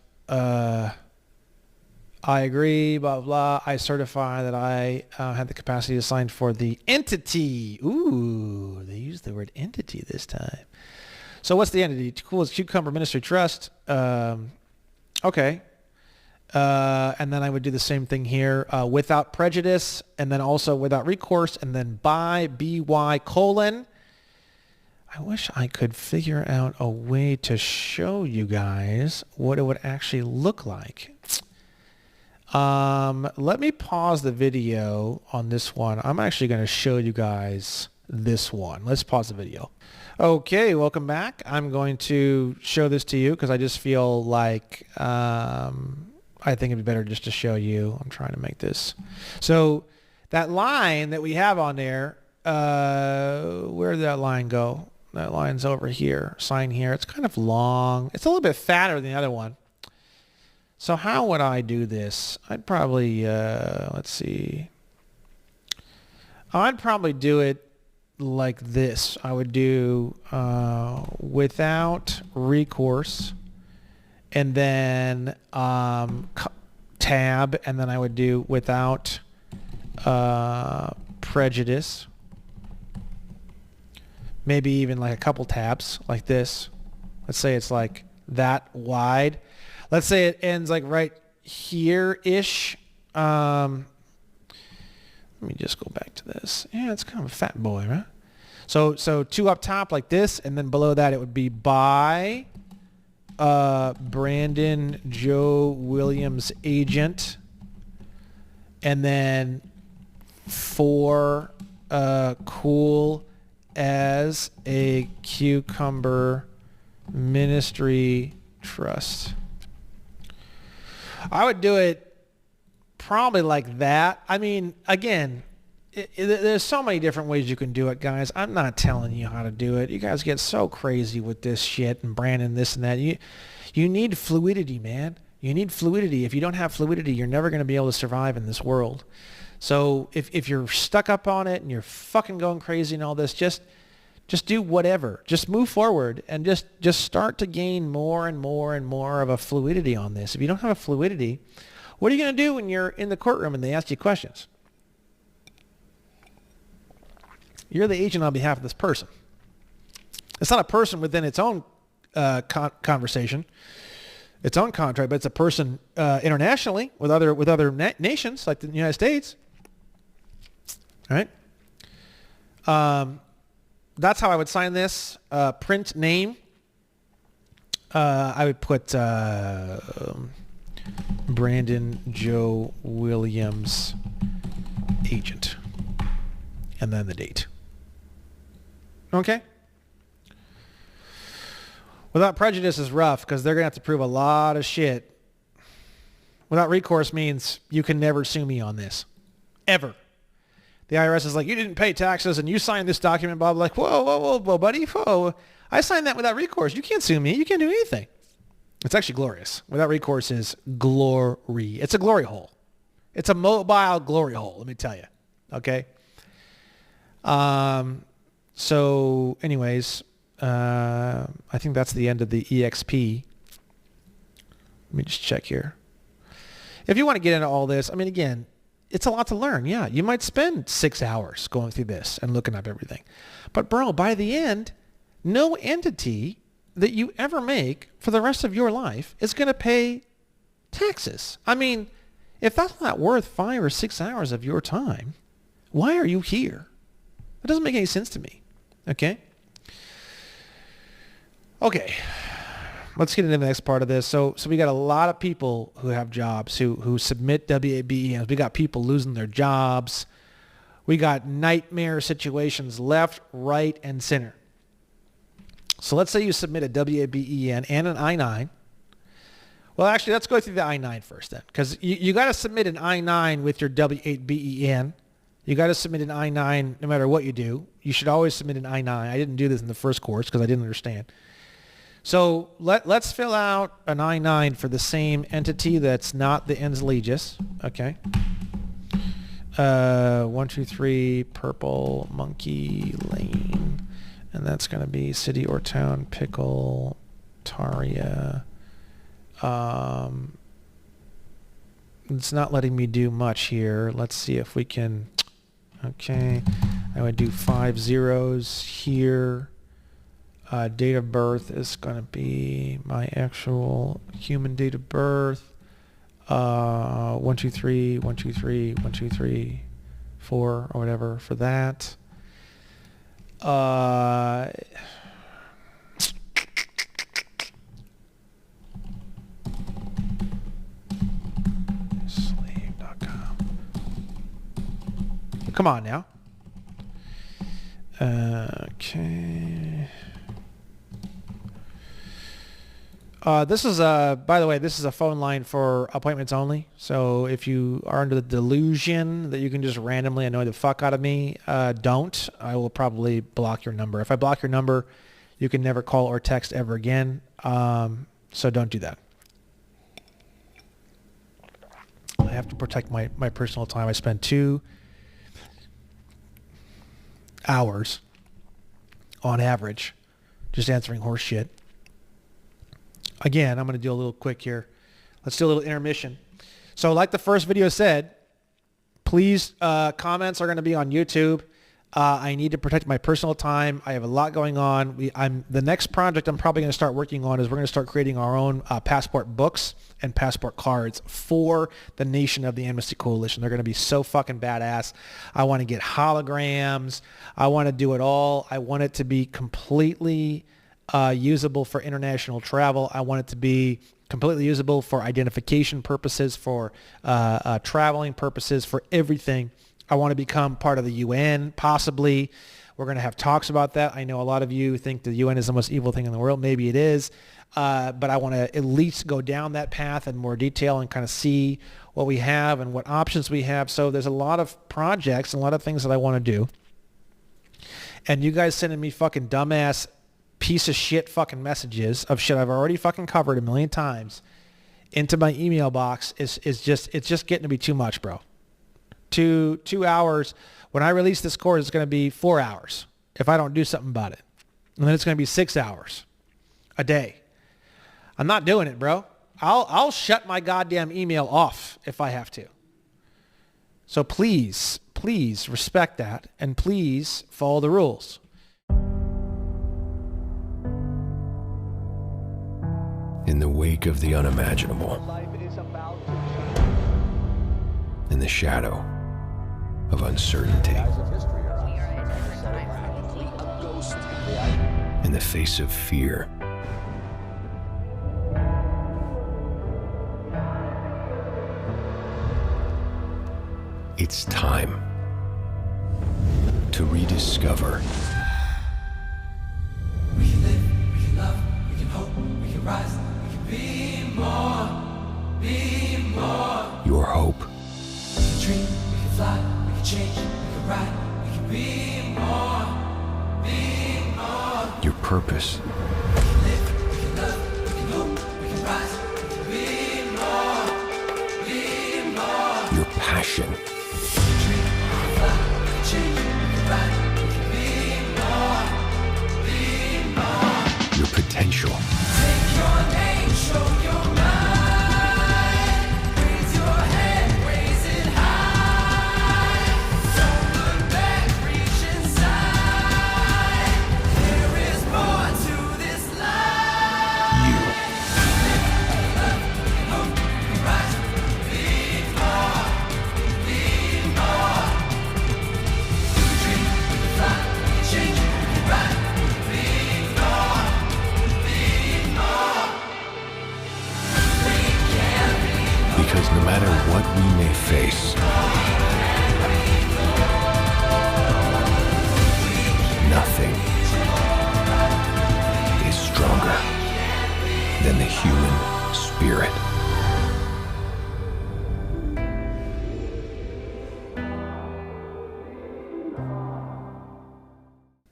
I agree, blah, blah. I certify that I have the capacity to sign for the entity. Ooh, they used the word entity this time. So what's the entity? Cool, it's Cucumber Ministry Trust. Okay. And then I would do the same thing here without prejudice, and then also without recourse, and then by BY colon. I wish I could figure out a way to show you guys what it would actually look like. Let me pause the video on this one. I'm actually going to show you guys this one. Let's pause the video. Okay, welcome back. I'm going to show this to you because I just feel like I think it'd be better just to show you. I'm trying to make this. So that line that we have on there, where did that line go? That line's over here. Sign here. It's kind of long. It's a little bit fatter than the other one. So how would I do this? I'd probably, let's see. I'd probably do it like this. I would do without recourse, and then tab, and then I would do without prejudice. Maybe even like a couple tabs like this. Let's say it's like that wide. Let's say it ends like right here-ish. Let me just go back to this. Yeah, it's kind of a fat boy, right? So two up top like this, and then below that it would be by Brandon Joe Williams agent, and then for cool as a cucumber ministry trust. I would do it probably like that. I mean, again, there's so many different ways you can do it, guys. I'm not telling you how to do it. You guys get so crazy with this shit and Brandon this and that. You need fluidity, man. You need fluidity. If you don't have fluidity, you're never going to be able to survive in this world. So if you're stuck up on it and you're fucking going crazy and all this, just do whatever. Just move forward and just start to gain more and more and more of a fluidity on this. If you don't have a fluidity, what are you going to do when you're in the courtroom and they ask you questions? You're the agent on behalf of this person. It's not a person within its own conversation, its own contract, but it's a person internationally with other nations like the United States. All right? That's how I would sign this. Print name. I would put Brandon Joe Williams agent. And then the date. Okay? Without prejudice is rough because they're going to have to prove a lot of shit. Without recourse means you can never sue me on this. Ever. The IRS is like, you didn't pay taxes and you signed this document, blah, blah. Like, whoa, buddy. Whoa. I signed that without recourse. You can't sue me. You can't do anything. It's actually glorious. Without recourse is glory. It's a glory hole. It's a mobile glory hole, let me tell you. Okay? So anyways, I think that's the end of the EXP. Let me just check here. If you want to get into all this, I mean, again, it's a lot to learn. Yeah, you might spend 6 hours going through this and looking up everything. But bro, by the end, no entity that you ever make for the rest of your life is going to pay taxes. I mean, if that's not worth 5 or 6 hours of your time, why are you here? That doesn't make any sense to me. Okay? Okay. Let's get into the next part of this. So we got a lot of people who have jobs who submit W-8BENs. We got people losing their jobs. We got nightmare situations left, right, and center. So let's say you submit a W-8BEN and an I-9. Well, actually, let's go through the I-9 first then, because you got to submit an I-9 with your W-8BEN. You got to submit an I-9 no matter what you do. You should always submit an I-9. I didn't do this in the first course because I didn't understand. So let's fill out an I-9 for the same entity that's not the ens legis. Okay. 123 Purple Monkey Lane. And that's going to be city or town pickle Taria. It's not letting me do much here. Let's see if we can. Okay, I would do 5 zeros here. Date of birth is going to be my actual human date of birth. 123, 123, 123, 4 or whatever for that. Slave.com. Come on now. Okay. This is by the way, this is a phone line for appointments only. So if you are under the delusion that you can just randomly annoy the fuck out of me, don't. I will probably block your number. If I block your number, you can never call or text ever again. So don't do that. I have to protect my personal time. I spend 2 hours on average just answering horse shit. Again, I'm going to do a little quick here. Let's do a little intermission. So like the first video said, please, comments are going to be on YouTube. I need to protect my personal time. I have a lot going on. The next project I'm probably going to start working on is we're going to start creating our own passport books and passport cards for the nation of the Amnesty Coalition. They're going to be so fucking badass. I want to get holograms. I want to do it all. I want it to be completely usable for international travel. I want it to be completely usable for identification purposes, for traveling purposes, for everything. I want to become part of the UN, possibly. We're going to have talks about that. I know a lot of you think the UN is the most evil thing in the world. Maybe it is. But I want to at least go down that path in more detail and kind of see what we have and what options we have. So there's a lot of projects and a lot of things that I want to do. And you guys sending me fucking dumbass piece of shit fucking messages of shit I've already fucking covered a million times into my email box it's just getting to be too much, bro. 2 hours. When I release this course, it's going to be 4 hours if I don't do something about it. And then it's going to be 6 hours a day. I'm not doing it, bro. I'll shut my goddamn email off if I have to. So please respect that, and please follow the rules. In the wake of the unimaginable, in the shadow of uncertainty, in the face of fear, it's time to rediscover We can live, we can love, we can hope, we can rise, we can be more, be more. your hope, We can dream, we can fly, we can change, we can ride, we can be more, be more. your purpose, We can live, we can love, we can hope, we can rise, we can be more, be more. your passion, We can dream, we can fly, we can change, we can ride, we can be more, be more. your potential, Take your name, show your mind. Raise your head, raise it high. Don't look back, reach inside. There is more to this life. you. Hope, rise, be more, be more. We can dream, we can fly, we can change, we can ride, be more, be more. We can be Because no matter what we may face, nothing is stronger than the human spirit.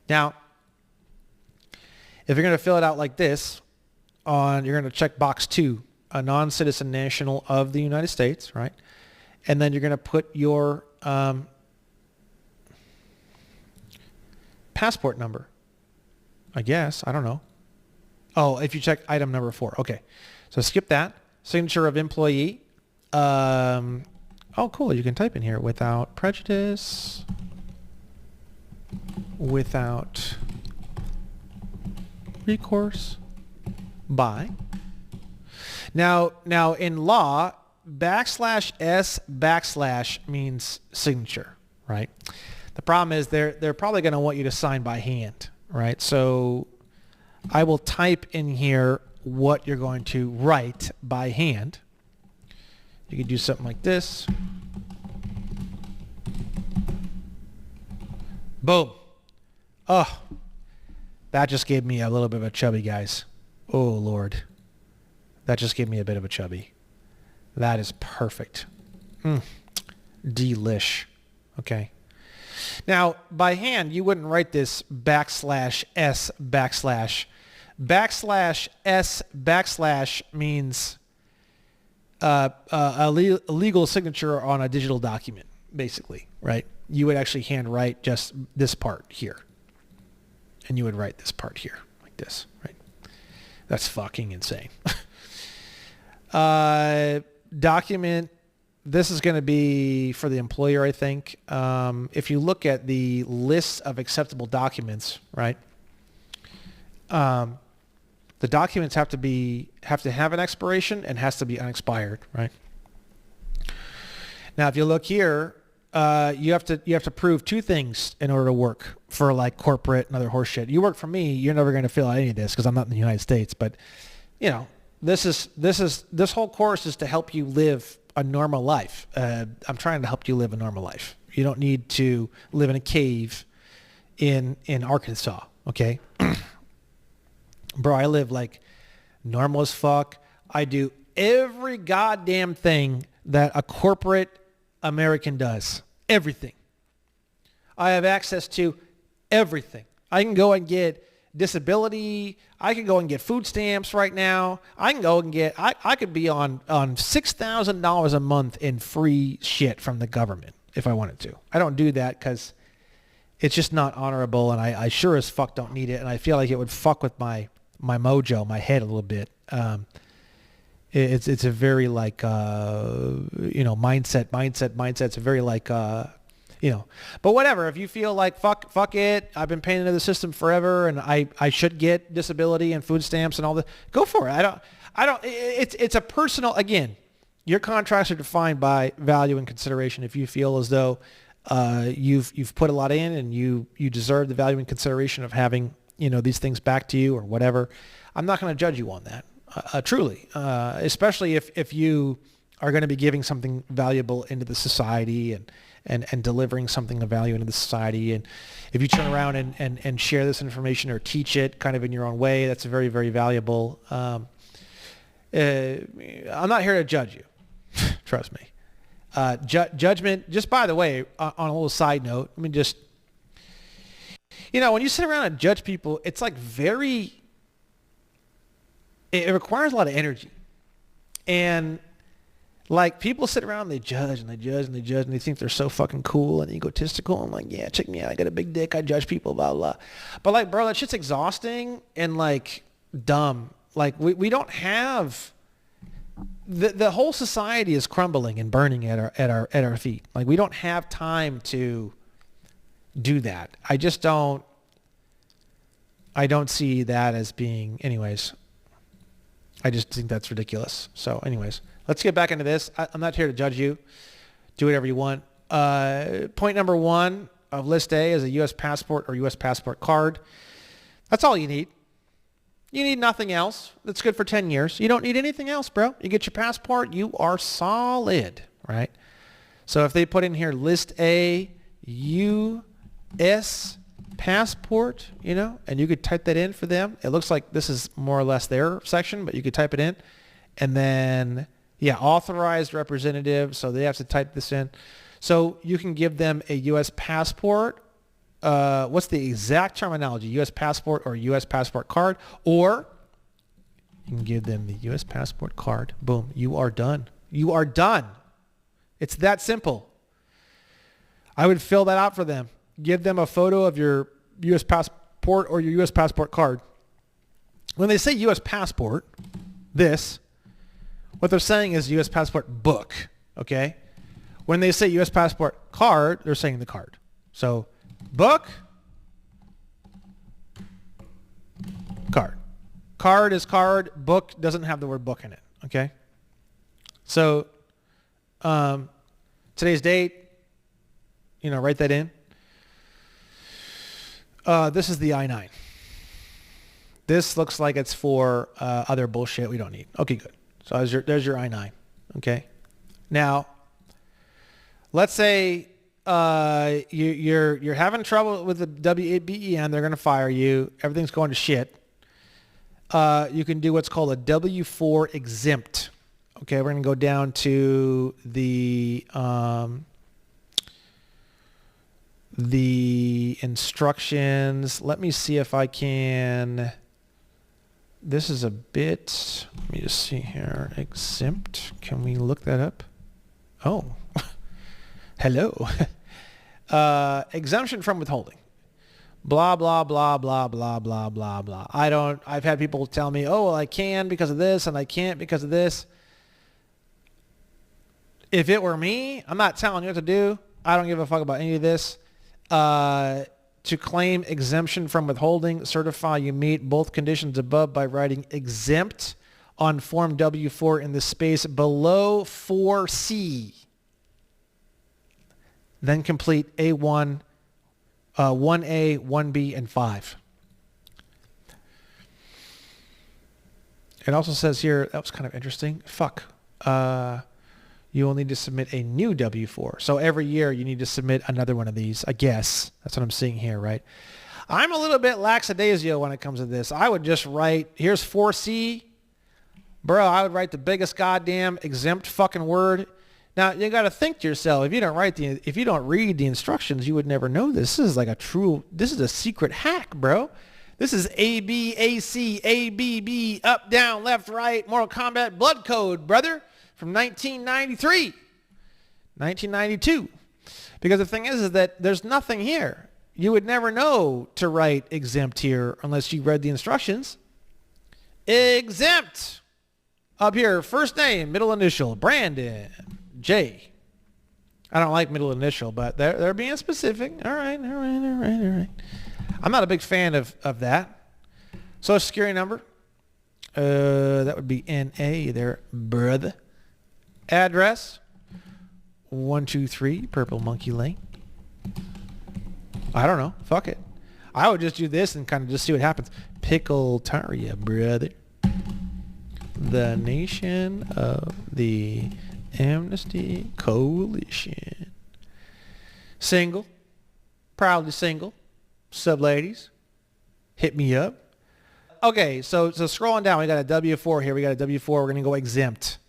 Now, if you're going to fill it out like this, you're going to check box 2, a non-citizen national of the United States, right? And then you're going to put your passport number, I guess. I don't know. Oh, if you check item number 4. Okay. So skip that. Signature of employee. Oh, cool. You can type in here without prejudice, without recourse, by. Now in law, \s means signature, right? The problem is they're probably going to want you to sign by hand, right? So I will type in here what you're going to write by hand. You could do something like this. Boom. Oh, that just gave me a little bit of a chubby, guys. Oh, Lord. That just gave me a bit of a chubby. That is perfect. Delish. Okay. Now, by hand, you wouldn't write this \s \s means a legal signature on a digital document, basically, right? You would actually handwrite just this part here. And you would write this part here, like this, right? That's fucking insane. Document, this is going to be for the employer, I think. If you look at the list of acceptable documents, right? The documents have to have an expiration and has to be unexpired, right? Now, if you look here, you have to prove 2 things in order to work for like corporate and other horse shit. You work for me, you're never going to fill out any of this because I'm not in the United States. But you know, this whole course is to help you live a normal life. I'm trying to help you live a normal life. You don't need to live in a cave in Arkansas, okay? Bro, I live like normal as fuck. I do every goddamn thing that a corporate American does. Everything. I have access to everything. I can go and get disability. I can go and get food stamps right now. I can go and get, I could be on $6,000 a month in free shit from the government if I wanted to. I don't do that because it's just not honorable, and I sure as fuck don't need it, and I feel like it would fuck with my mojo, my head a little bit. It's a very like, mindset. It's a very like, but whatever. If you feel like fuck it, I've been paying into the system forever and I should get disability and food stamps and all that, go for it. It's a personal, again, your contracts are defined by value and consideration. If you feel as though, you've put a lot in and you deserve the value and consideration of having, these things back to you or whatever, I'm not going to judge you on that. Truly, especially if you are going to be giving something valuable into the society and delivering something of value into the society. And if you turn around and share this information or teach it kind of in your own way, that's very, very valuable. I'm not here to judge you. Trust me. Judgment, just by the way, on a little side note, I mean, just, when you sit around and judge people, it's like it requires a lot of energy. And like people sit around and they judge and they judge and they judge and they think they're so fucking cool and egotistical. I'm like, yeah, check me out. I got a big dick. I judge people, blah, blah. But like, bro, that shit's exhausting and like dumb. Like we don't have, the whole society is crumbling and burning at our feet. Like we don't have time to do that. I don't see that as being, anyways. I just think that's ridiculous. So anyways, let's get back into this. I'm not here to judge you. Do whatever you want. Point number 1 of list A is a U.S. passport or U.S. passport card. That's all you need. You need nothing else. That's good for 10 years. You don't need anything else, bro. You get your passport, you are solid, right? So if they put in here list A, U.S. passport, and you could type that in for them. It looks like this is more or less their section, but you could type it in. And then, authorized representative. So they have to type this in. So you can give them a U.S. passport. What's the exact terminology? U.S. passport or U.S. passport card. Or you can give them the U.S. passport card. Boom. You are done. You are done. It's that simple. I would fill that out for them. Give them a photo of your U.S. passport or your U.S. passport card. When they say U.S. passport, what they're saying is U.S. passport book, okay? When they say U.S. passport card, they're saying the card. So book, card. Card is card. Book doesn't have the word book in it, okay? So today's date, write that in. This is the I-9. This looks like it's for other bullshit we don't need. Okay, good. So there's your I-9. Okay. Now, let's say you're having trouble with the W-8BEN. They're going to fire you. Everything's going to shit. You can do what's called a W-4 exempt. Okay, we're going to go down to the instructions. Let me see if I can. This is a bit. Let me just see here. Exempt. Can we look that up? Oh, hello. Exemption from withholding. Blah, blah, blah, blah, blah, blah, blah, blah. I've had people tell me, oh, well, I can because of this and I can't because of this. If it were me, I'm not telling you what to do. I don't give a fuck about any of this. To claim exemption from withholding, certify you meet both conditions above by writing exempt on Form W-4 in the space below 4C. Then complete A1, 1A, 1B, and 5. It also says here, that was kind of interesting. You will need to submit a new W-4. So every year you need to submit another one of these, I guess. That's what I'm seeing here, right? I'm a little bit lackadaisical when it comes to this. I would just write, here's 4C. Bro, I would write the biggest goddamn exempt fucking word. Now, you got to think to yourself, if you don't read the instructions, you would never know this. This is a secret hack, bro. This is A, B, A, C, A, B, B, up, down, left, right, Mortal Kombat blood code, brother. From 1992. Because the thing is that there's nothing here. You would never know to write exempt here unless you read the instructions. Exempt. Up here, first name, middle initial, Brandon, J. I don't like middle initial, but they're being specific. All right. I'm not a big fan of that. Social security number. That would be NA there, brother. Address, 123 Purple Monkey Lane. I don't know. Fuck it. I would just do this and kind of just see what happens. Pickletaria, brother. The Nation of the Amnesty Coalition. Single. Proudly single. Sub ladies. Hit me up. Okay, so scrolling down, we got a W-4 here. We got a W-4. We're going to go exempt.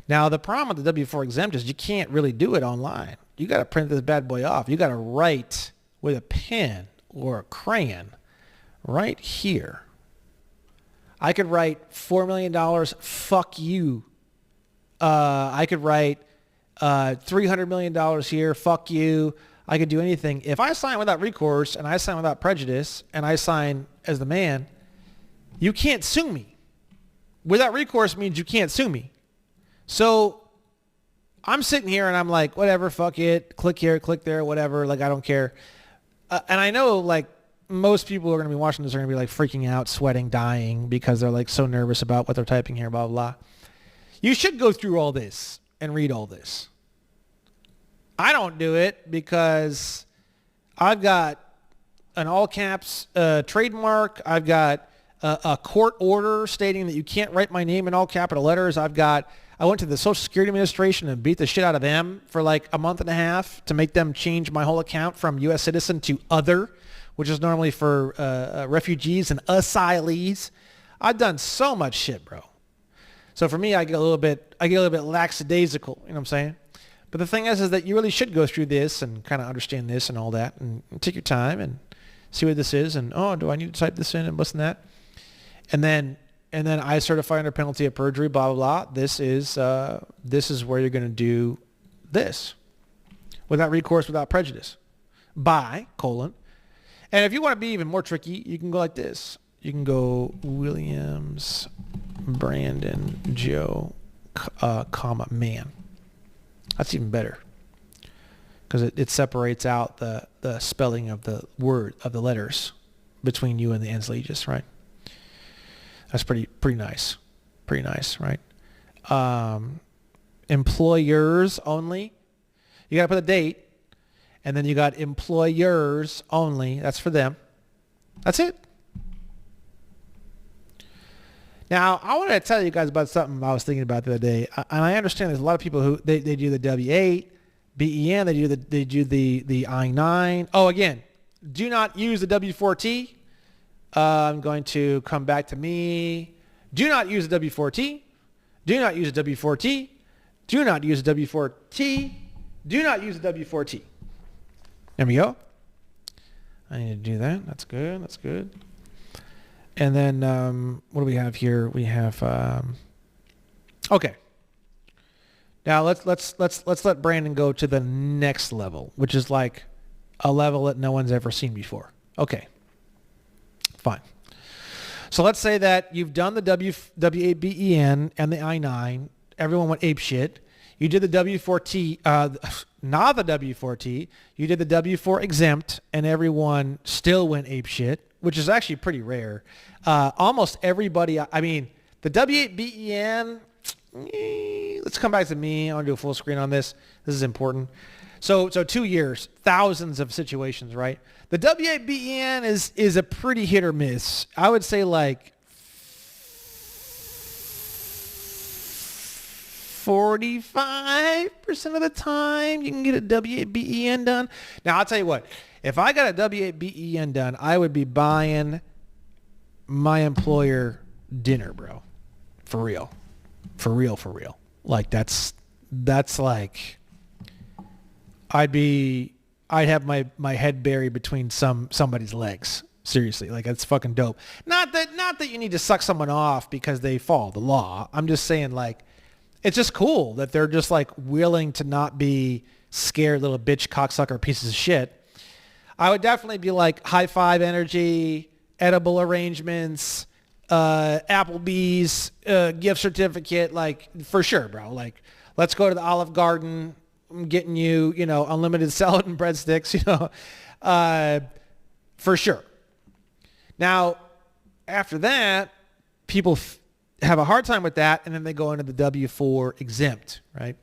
Now, the problem with the W-4 exempt is you can't really do it online. You got to print this bad boy off. You got to write with a pen or a crayon right here. I could write $4 million, fuck you. I could write $300 million here, fuck you. I could do anything. If I sign without recourse and I sign without prejudice and I sign as the man, you can't sue me. Without recourse means you can't sue me. So I'm sitting here and I'm like, whatever, fuck it. Click here, click there, whatever. Like, I don't care. And I know, like, most people who are going to be watching this are going to be, like, freaking out, sweating, dying because they're, like, so nervous about what they're typing here, blah, blah, blah. You should go through all this and read all this. I don't do it because I've got an all caps trademark. I've got a court order stating that you can't write my name in all capital letters. I went to the Social Security Administration and beat the shit out of them for like a month and a half to make them change my whole account from U.S. citizen to other, which is normally for refugees and asylees. I've done so much shit, bro. So for me, I get a little bit lackadaisical, you know what I'm saying? But the thing is that you really should go through this and kind of understand this and all that and take your time and see what this is and, oh, do I need to type this in and this and that? And then I certify under penalty of perjury, blah, blah, blah. This is where you're going to do this without recourse, without prejudice. And if you want to be even more tricky, you can go like this. you can go Williams, Brandon, Joe, comma, man. That's even better because it separates out the spelling of the word, of the letters between you and the ens legis, right? That's pretty nice. Pretty nice, right? Employers only. You got to put a date. And then you got employers only. That's for them. That's it. Now, I wanted to tell you guys about something I was thinking about the other day. And I understand there's a lot of people who they do the W-8BEN. They do the I-9. Oh, again, do not use the W-4T. I'm going to come back to me. Do not use the W-4T. Do not use the W-4T. Do not use the W-4T. Do not use the W-4T. There we go. I need to do that. That's good. That's good. And then what do we have here? We have okay. Now let's let Brandon go to the next level, which is like a level that no one's ever seen before. Okay. Fine. So let's say that you've done the W-8BEN and the I-9. Everyone went ape shit. You did the W-4T, not the W-4T. You did the W-4 exempt, and everyone still went ape shit, which is actually pretty rare. Almost everybody, I mean, the W-8BEN, let's come back to me. I want to do a full screen on this. This is important. So 2 years, thousands of situations, right? The W-8BEN is a pretty hit or miss. I would say like 45% of the time you can get a W-8BEN done. Now, I'll tell you what. If I got a W-8BEN done, I would be buying my employer dinner, bro. For real. For real, for real. Like, that's like... I'd have my head buried between somebody's legs. Seriously, like that's fucking dope. Not that you need to suck someone off because they follow the law. I'm just saying like it's just cool that they're just like willing to not be scared little bitch cocksucker pieces of shit. I would definitely be like high five energy, edible arrangements, Applebee's, gift certificate, like for sure, bro. Like let's go to the Olive Garden. I'm getting you, unlimited salad and breadsticks, for sure. Now, after that, people have a hard time with that, and then they go into the W-4 exempt, right?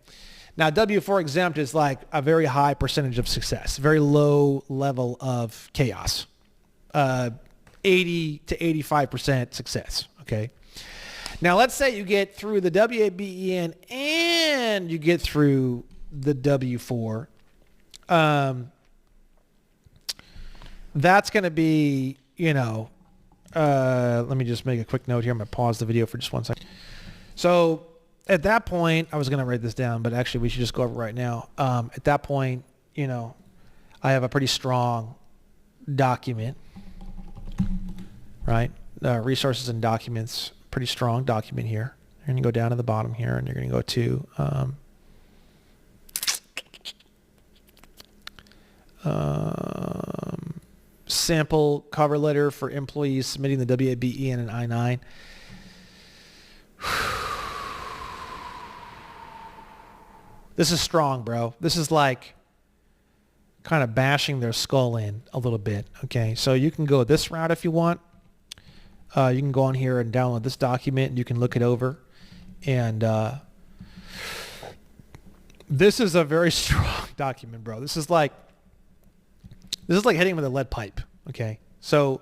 Now, W-4 exempt is like a very high percentage of success, very low level of chaos, 80 to 85% success, okay? Now, let's say you get through the W-8BEN and you get through the W-4. That's going to be, let me just make a quick note here. I'm going to pause the video for just 1 second. So at that point, I was going to write this down, but actually we should just go over it right now. At that point, I have a pretty strong document, right? Resources and documents, pretty strong document here. You're going to go down to the bottom here and you're going to go to, sample cover letter for employees submitting the W-8BEN and I-9. This is strong, bro. This is like kind of bashing their skull in a little bit. Okay, so you can go this route if you want. You can go on here and download this document and you can look it over. And this is a very strong document, bro. This is like hitting with a lead pipe, okay? So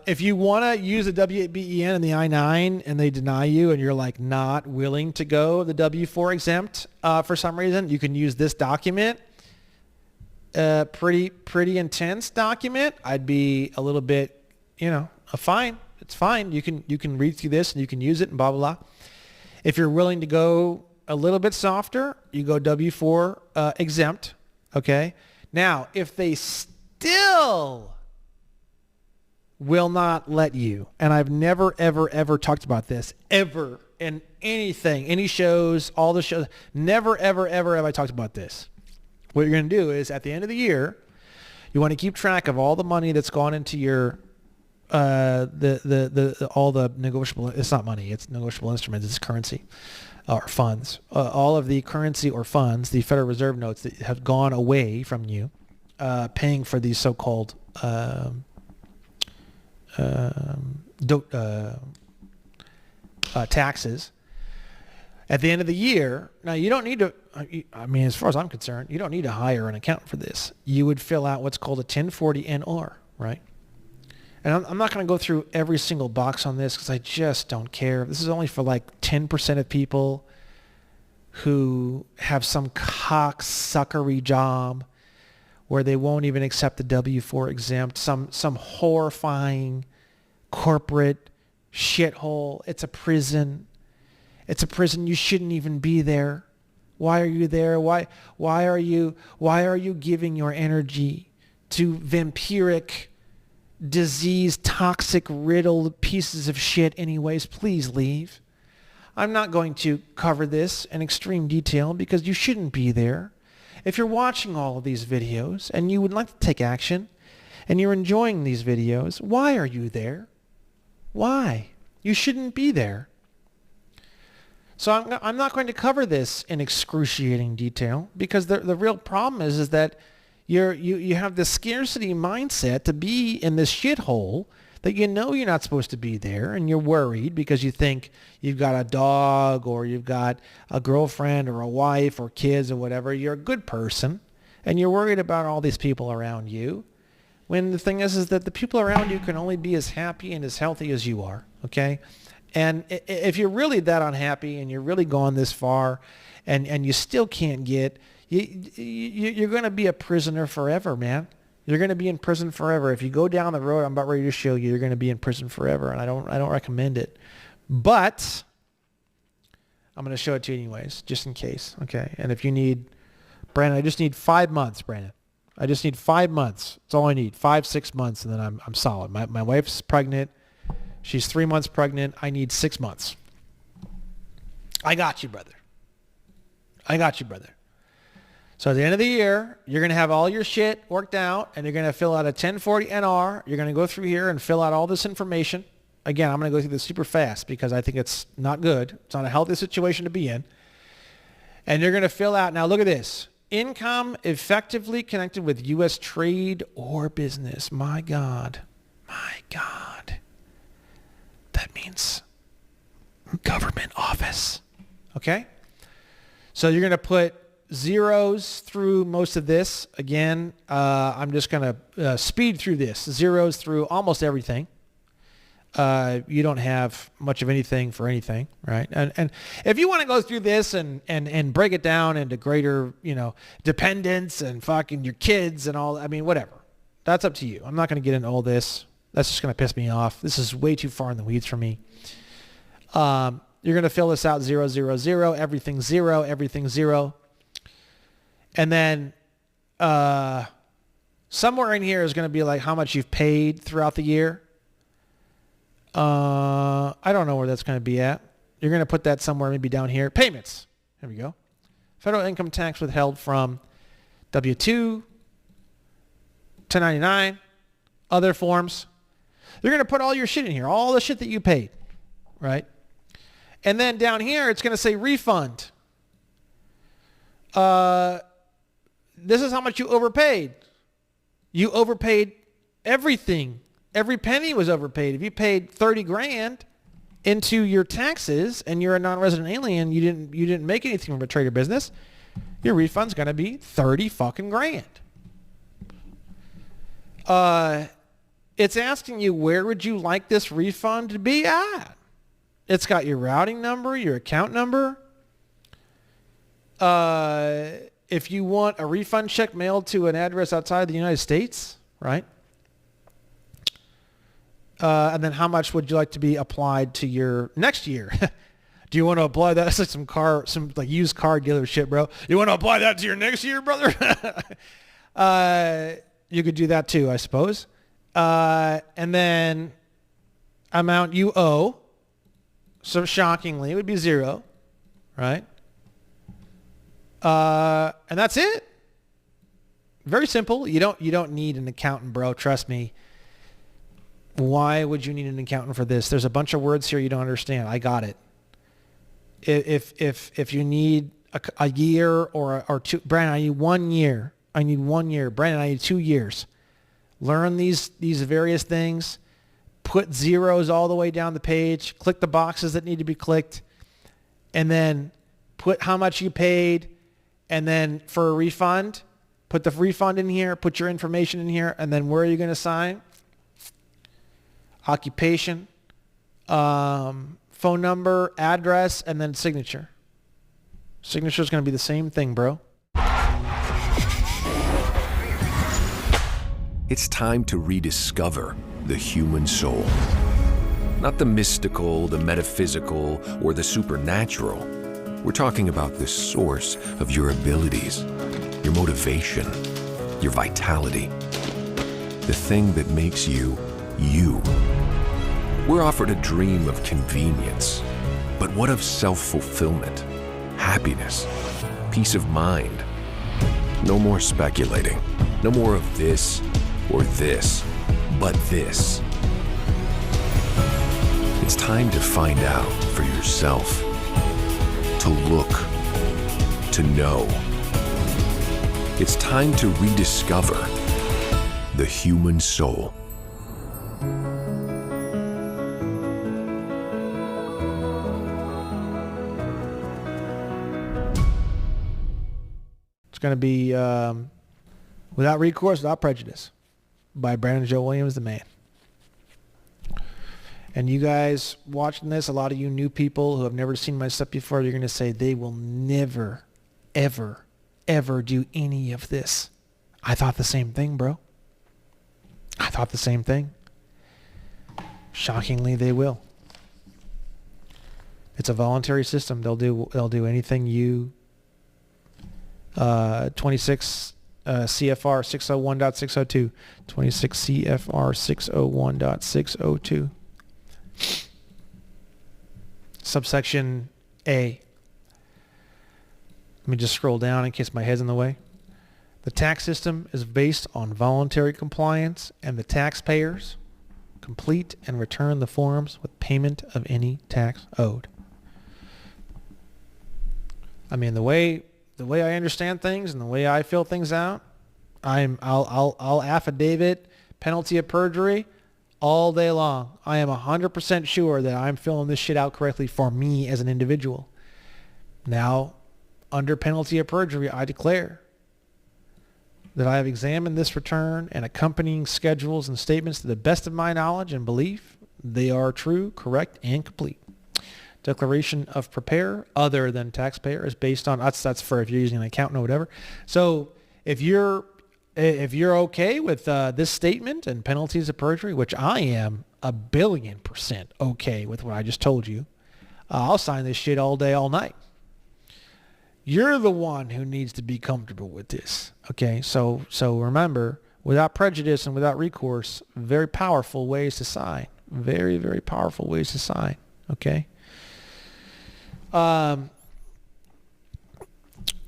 if you want to use the W-8BEN and the I-9 and they deny you and you're like not willing to go the W-4 exempt for some reason, you can use this document. Pretty intense document. I'd be a little bit, fine. It's fine. You can read through this and you can use it and blah, blah, blah. If you're willing to go a little bit softer, you go W-4 exempt. Okay. Now, if they still will not let you, and I've never, ever, ever talked about this ever in anything, any shows, all the shows, never, ever, ever have I talked about this. What you're going to do is at the end of the year, You want to keep track of all the money that's gone into your all the negotiable. It's not money. It's negotiable instruments. It's currency or funds. All of the currency or funds, the Federal Reserve notes that have gone away from you, paying for these so-called taxes. At the end of the year, now you don't need to, I mean, as far as I'm concerned, you don't need to hire an accountant for this. You would fill out what's called a 1040-NR, right? And I'm not going to go through every single box on this because I just don't care. This is only for like 10% of people who have some cocksuckery job where they won't even accept the W-4 exempt, some horrifying corporate shithole. It's a prison. It's a prison. You shouldn't even be there. Why are you there? Why are you giving your energy to vampiric, disease, toxic, riddled pieces of shit anyways? Please leave. I'm not going to cover this in extreme detail because you shouldn't be there. If you're watching all of these videos and you would like to take action and you're enjoying these videos, why are you there? Why? You shouldn't be there. So I'm not going to cover this in excruciating detail because the real problem is that you have this scarcity mindset to be in this shithole that you know you're not supposed to be there, and you're worried because you think you've got a dog or you've got a girlfriend or a wife or kids or whatever. You're a good person, and you're worried about all these people around you, when the thing is that the people around you can only be as happy and as healthy as you are, okay? And if you're really that unhappy and you're really gone this far and you still can't get, you're going to be a prisoner forever, man. You're going to be in prison forever. If you go down the road I'm about ready to show you, you're going to be in prison forever, and I don't recommend it. But I'm going to show it to you anyways, just in case, okay? And if you need, Brandon, I just need 5 months, Brandon. I just need 5 months. That's all I need, 5-6 months, and then I'm solid. My wife's pregnant. She's 3 months pregnant. I need 6 months. I got you, brother. I got you, brother. So at the end of the year, you're going to have all your shit worked out, and you're going to fill out a 1040-NR. You're going to go through here and fill out all this information. Again, I'm going to go through this super fast because I think it's not good. It's not a healthy situation to be in. And you're going to fill out, now look at this, income effectively connected with U.S. trade or business. My God. My God. That means government office. Okay? So you're going to put zeros through most of this. Again, I'm just going to speed through this. Zeros through almost everything. You don't have much of anything for anything, right? And if you want to go through this and break it down into greater, dependence and fucking your kids and all, I mean, whatever. That's up to you. I'm not going to get into all this. That's just going to piss me off. This is way too far in the weeds for me. You're going to fill this out 0, 0, 0, everything 0, everything 0. And then somewhere in here is going to be like how much you've paid throughout the year. I don't know where that's going to be at. You're going to put that somewhere maybe down here. Payments. There we go. Federal income tax withheld from W-2, 1099, other forms. You're going to put all your shit in here, all the shit that you paid, right? And then down here, it's going to say refund. This is how much you overpaid. You overpaid everything. Every penny was overpaid. If you paid 30 grand into your taxes and you're a non-resident alien, you didn't make anything from a trade or business, your refund's going to be 30 fucking grand. It's asking you, where would you like this refund to be at? It's got your routing number, your account number. If you want a refund check mailed to an address outside the United States, right? And then how much would you like to be applied to your next year? Do you want to apply that? That's like some like used car dealership, bro. You want to apply that to your next year, brother? You could do that too, I suppose. And then amount you owe. So shockingly, it would be 0, right? And that's it. Very simple. You don't need an accountant, bro. Trust me. Why would you need an accountant for this? There's a bunch of words here you don't understand. I got it. If you need a year or two, Brandon, I need 1 year. I need 1 year. Brandon, I need 2 years. Learn these various things. Put zeros all the way down the page. Click the boxes that need to be clicked. And then put how much you paid. And then for a refund, put the refund in here. Put your information in here. And then where are you going to sign? Occupation, phone number, address, and then signature. Signature is going to be the same thing, bro. It's time to rediscover the human soul. Not the mystical, the metaphysical, or the supernatural. We're talking about the source of your abilities, your motivation, your vitality. The thing that makes you, you. We're offered a dream of convenience, but what of self-fulfillment, happiness, peace of mind? No more speculating. No more of this or this, but this. It's time to find out for yourself, to look, to know. It's time to rediscover the human soul. It's going to be Without Recourse, Without Prejudice by Brandon Joe Williams, the man. And you guys watching this, a lot of you new people who have never seen my stuff before, you're going to say they will never, ever, ever do any of this. I thought the same thing, bro. I thought the same thing. Shockingly, they will. It's a voluntary system. They'll do anything you 26 CFR 601.602. 26 CFR 601.602. Subsection A. Let me just scroll down in case my head's in the way. The tax system is based on voluntary compliance, and the taxpayers complete and return the forms with payment of any tax owed. I mean, the way I understand things and the way I fill things out, I'll affidavit penalty of perjury all day long. I am 100% sure that I'm filling this shit out correctly for me as an individual. Now, under penalty of perjury, I declare that I have examined this return and accompanying schedules and statements to the best of my knowledge and belief. They are true, correct, and complete. Declaration of preparer other than taxpayer is based on, that's for if you're using an accountant or whatever. So if you're okay with this statement and penalties of perjury, which I am 1,000,000,000% okay with what I just told you, I'll sign this shit all day, all night. You're the one who needs to be comfortable with this. Okay, so remember, without prejudice and without recourse, very powerful ways to sign. Very, very powerful ways to sign. Okay.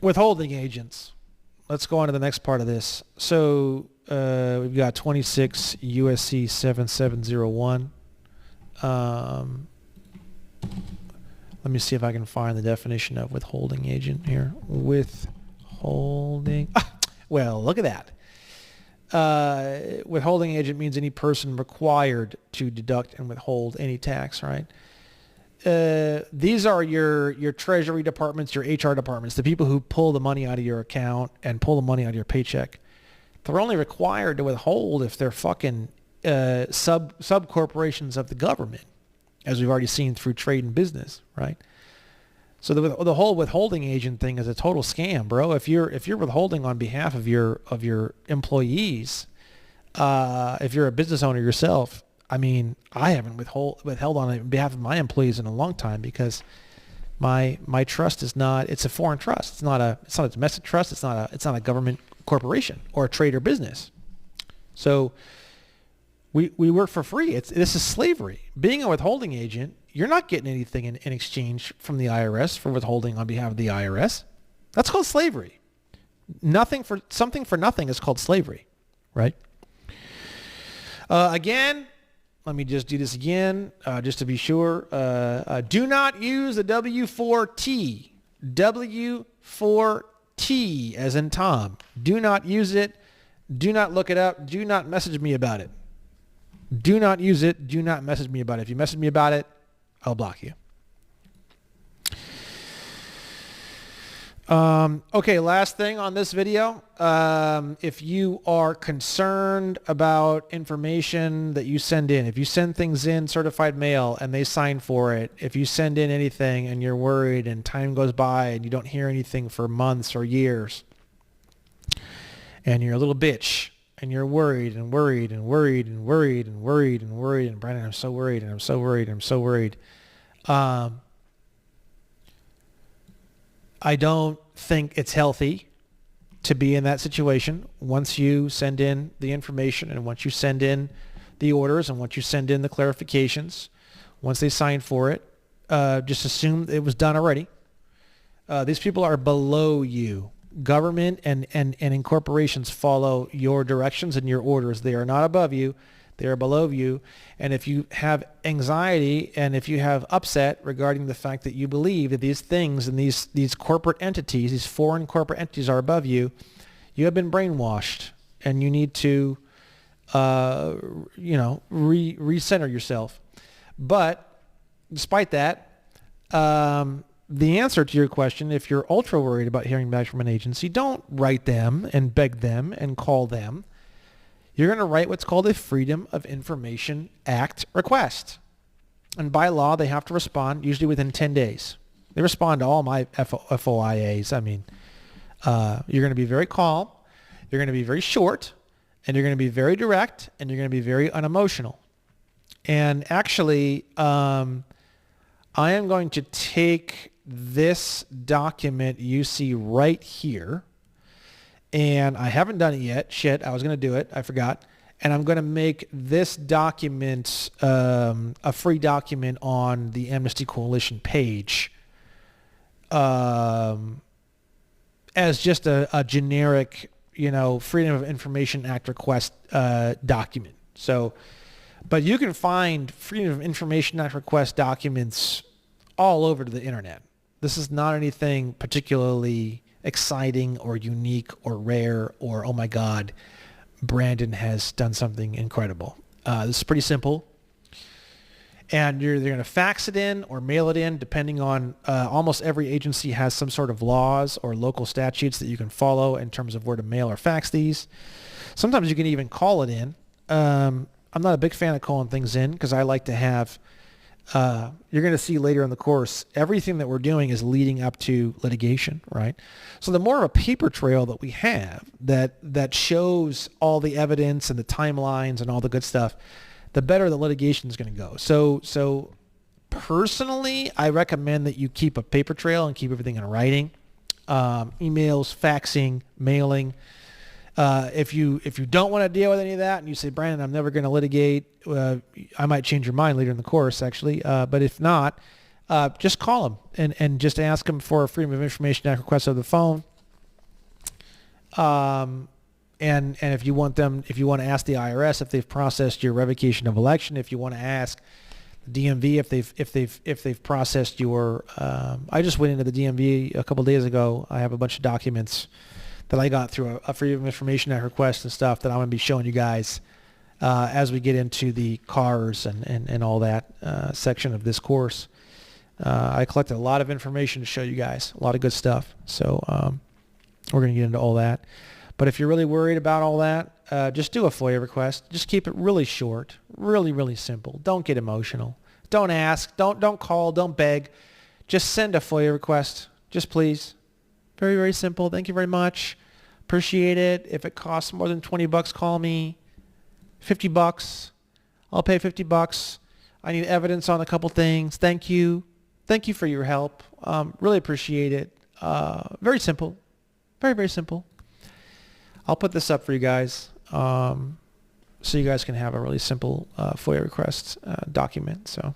Withholding agents. Let's go on to the next part of this. So we've got 26 USC 7701. Let me see if I can find the definition of withholding agent here. Withholding. Well, look at that. Withholding agent means any person required to deduct and withhold any tax, right? These are your treasury departments, your HR departments, the people who pull the money out of your account and pull the money out of your paycheck. They're only required to withhold if they're fucking sub corporations of the government, as we've already seen through trade and business, right? So the whole withholding agent thing is a total scam, bro. If you're withholding on behalf of your employees, if you're a business owner yourself, I mean, I haven't withheld on behalf of my employees in a long time because my trust is not. It's a foreign trust. It's not a domestic trust. It's not a government corporation or a trade or business. So we work for free. This is slavery. Being a withholding agent, you're not getting anything in exchange from the IRS for withholding on behalf of the IRS. That's called slavery. Something for nothing is called slavery, right? Again, let me just do this again, just to be sure. Do not use the W-4T. W-4T as in Tom. Do not use it. Do not look it up. Do not message me about it. Do not use it. Do not message me about it. If you message me about it, I'll block you. Okay, last thing on this video. If you are concerned about information that you send in, if you send things in certified mail and they sign for it, if you send in anything and you're worried and time goes by and you don't hear anything for months or years, and you're a little bitch and you're worried and worried and worried and worried and worried and worried, and Brandon, I'm so worried and I'm so worried and I'm so worried. I don't think it's healthy to be in that situation. Once you send in the information and once you send in the orders and once you send in the clarifications, once they sign for it, just assume it was done already. These people are below you. Government and corporations follow your directions and your orders. They are not above you. They are below you. And if you have anxiety and if you have upset regarding the fact that you believe that these things and these corporate entities, these foreign corporate entities are above you, you have been brainwashed and you need to, recenter yourself. But despite that, the answer to your question, if you're ultra worried about hearing back from an agency, don't write them and beg them and call them. You're going to write what's called a Freedom of Information Act request. And by law, they have to respond usually within 10 days. They respond to all my FOIAs. I mean, you're going to be very calm, you're going to be very short, and you're going to be very direct, and you're going to be very unemotional. And actually, I am going to take this document you see right here, and I haven't done it yet. Shit, I was going to do it. I forgot. And I'm going to make this document a free document on the Amnesty Coalition page as just a generic, Freedom of Information Act request document. So, but you can find Freedom of Information Act request documents all over the internet. This is not anything particularly exciting or unique or rare or, oh my God, Brandon has done something incredible. This is pretty simple. And you're either going to fax it in or mail it in, depending on almost every agency has some sort of laws or local statutes that you can follow in terms of where to mail or fax these. Sometimes you can even call it in. I'm not a big fan of calling things in because I like to have you're going to see later in the course, everything that we're doing is leading up to litigation, right? So the more of a paper trail that we have that shows all the evidence and the timelines and all the good stuff, the better the litigation is going to go. So personally, I recommend that you keep a paper trail and keep everything in writing. Emails, faxing, mailing. If you don't want to deal with any of that and you say, Brandon, I'm never going to litigate, I might change your mind later in the course, actually. But if not, just call them and just ask them for a Freedom of Information Act request over the phone. And if you want to ask the IRS if they've processed your revocation of election, if you want to ask the DMV if they've processed your, I just went into the DMV a couple days ago. I have a bunch of documents that I got through a Freedom of Information Act request and stuff that I'm going to be showing you guys as we get into the cars and all that section of this course. I collected a lot of information to show you guys, a lot of good stuff. So we're going to get into all that. But if you're really worried about all that, just do a FOIA request. Just keep it really short, really, really simple. Don't get emotional. Don't ask. Don't call. Don't beg. Just send a FOIA request. Just please. Very, very simple. Thank you very much. Appreciate it. If it costs more than $20, call me. $50. I'll pay $50. I need evidence on a couple things. Thank you. Thank you for your help. Really appreciate it. Very simple. Very, very simple. I'll put this up for you guys so you guys can have a really simple FOIA request document. So,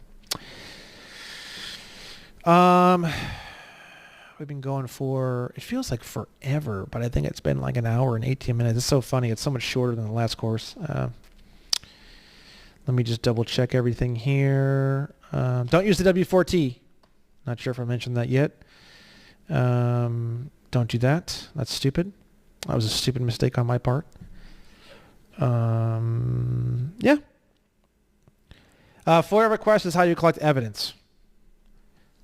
we've been going for, it feels like forever, but I think it's been like an hour and 18 minutes. It's so funny. It's so much shorter than the last course. Let me just double check everything here. Don't use the W-4T. Not sure if I mentioned that yet. Don't do that. That's stupid. That was a stupid mistake on my part. Yeah. FOIA request is how you collect evidence.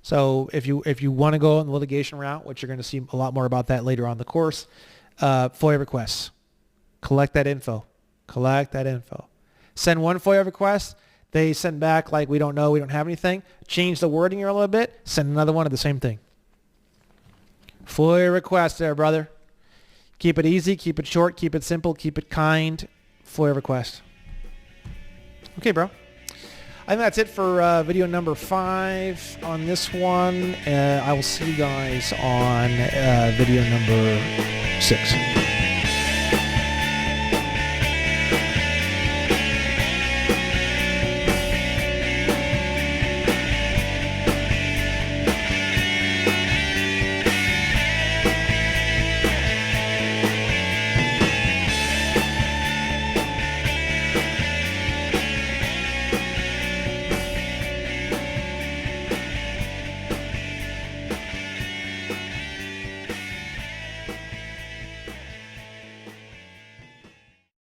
So if you want to go on the litigation route, which you're going to see a lot more about that later on in the course, FOIA requests. Collect that info. Send one FOIA request. They send back like, we don't know, we don't have anything. Change the wording here a little bit. Send another one of the same thing. FOIA request there, brother. Keep it easy, keep it short, keep it simple, keep it kind. FOIA request. Okay, bro. I think that's it for video number 5 on this one. I will see you guys on video number 6.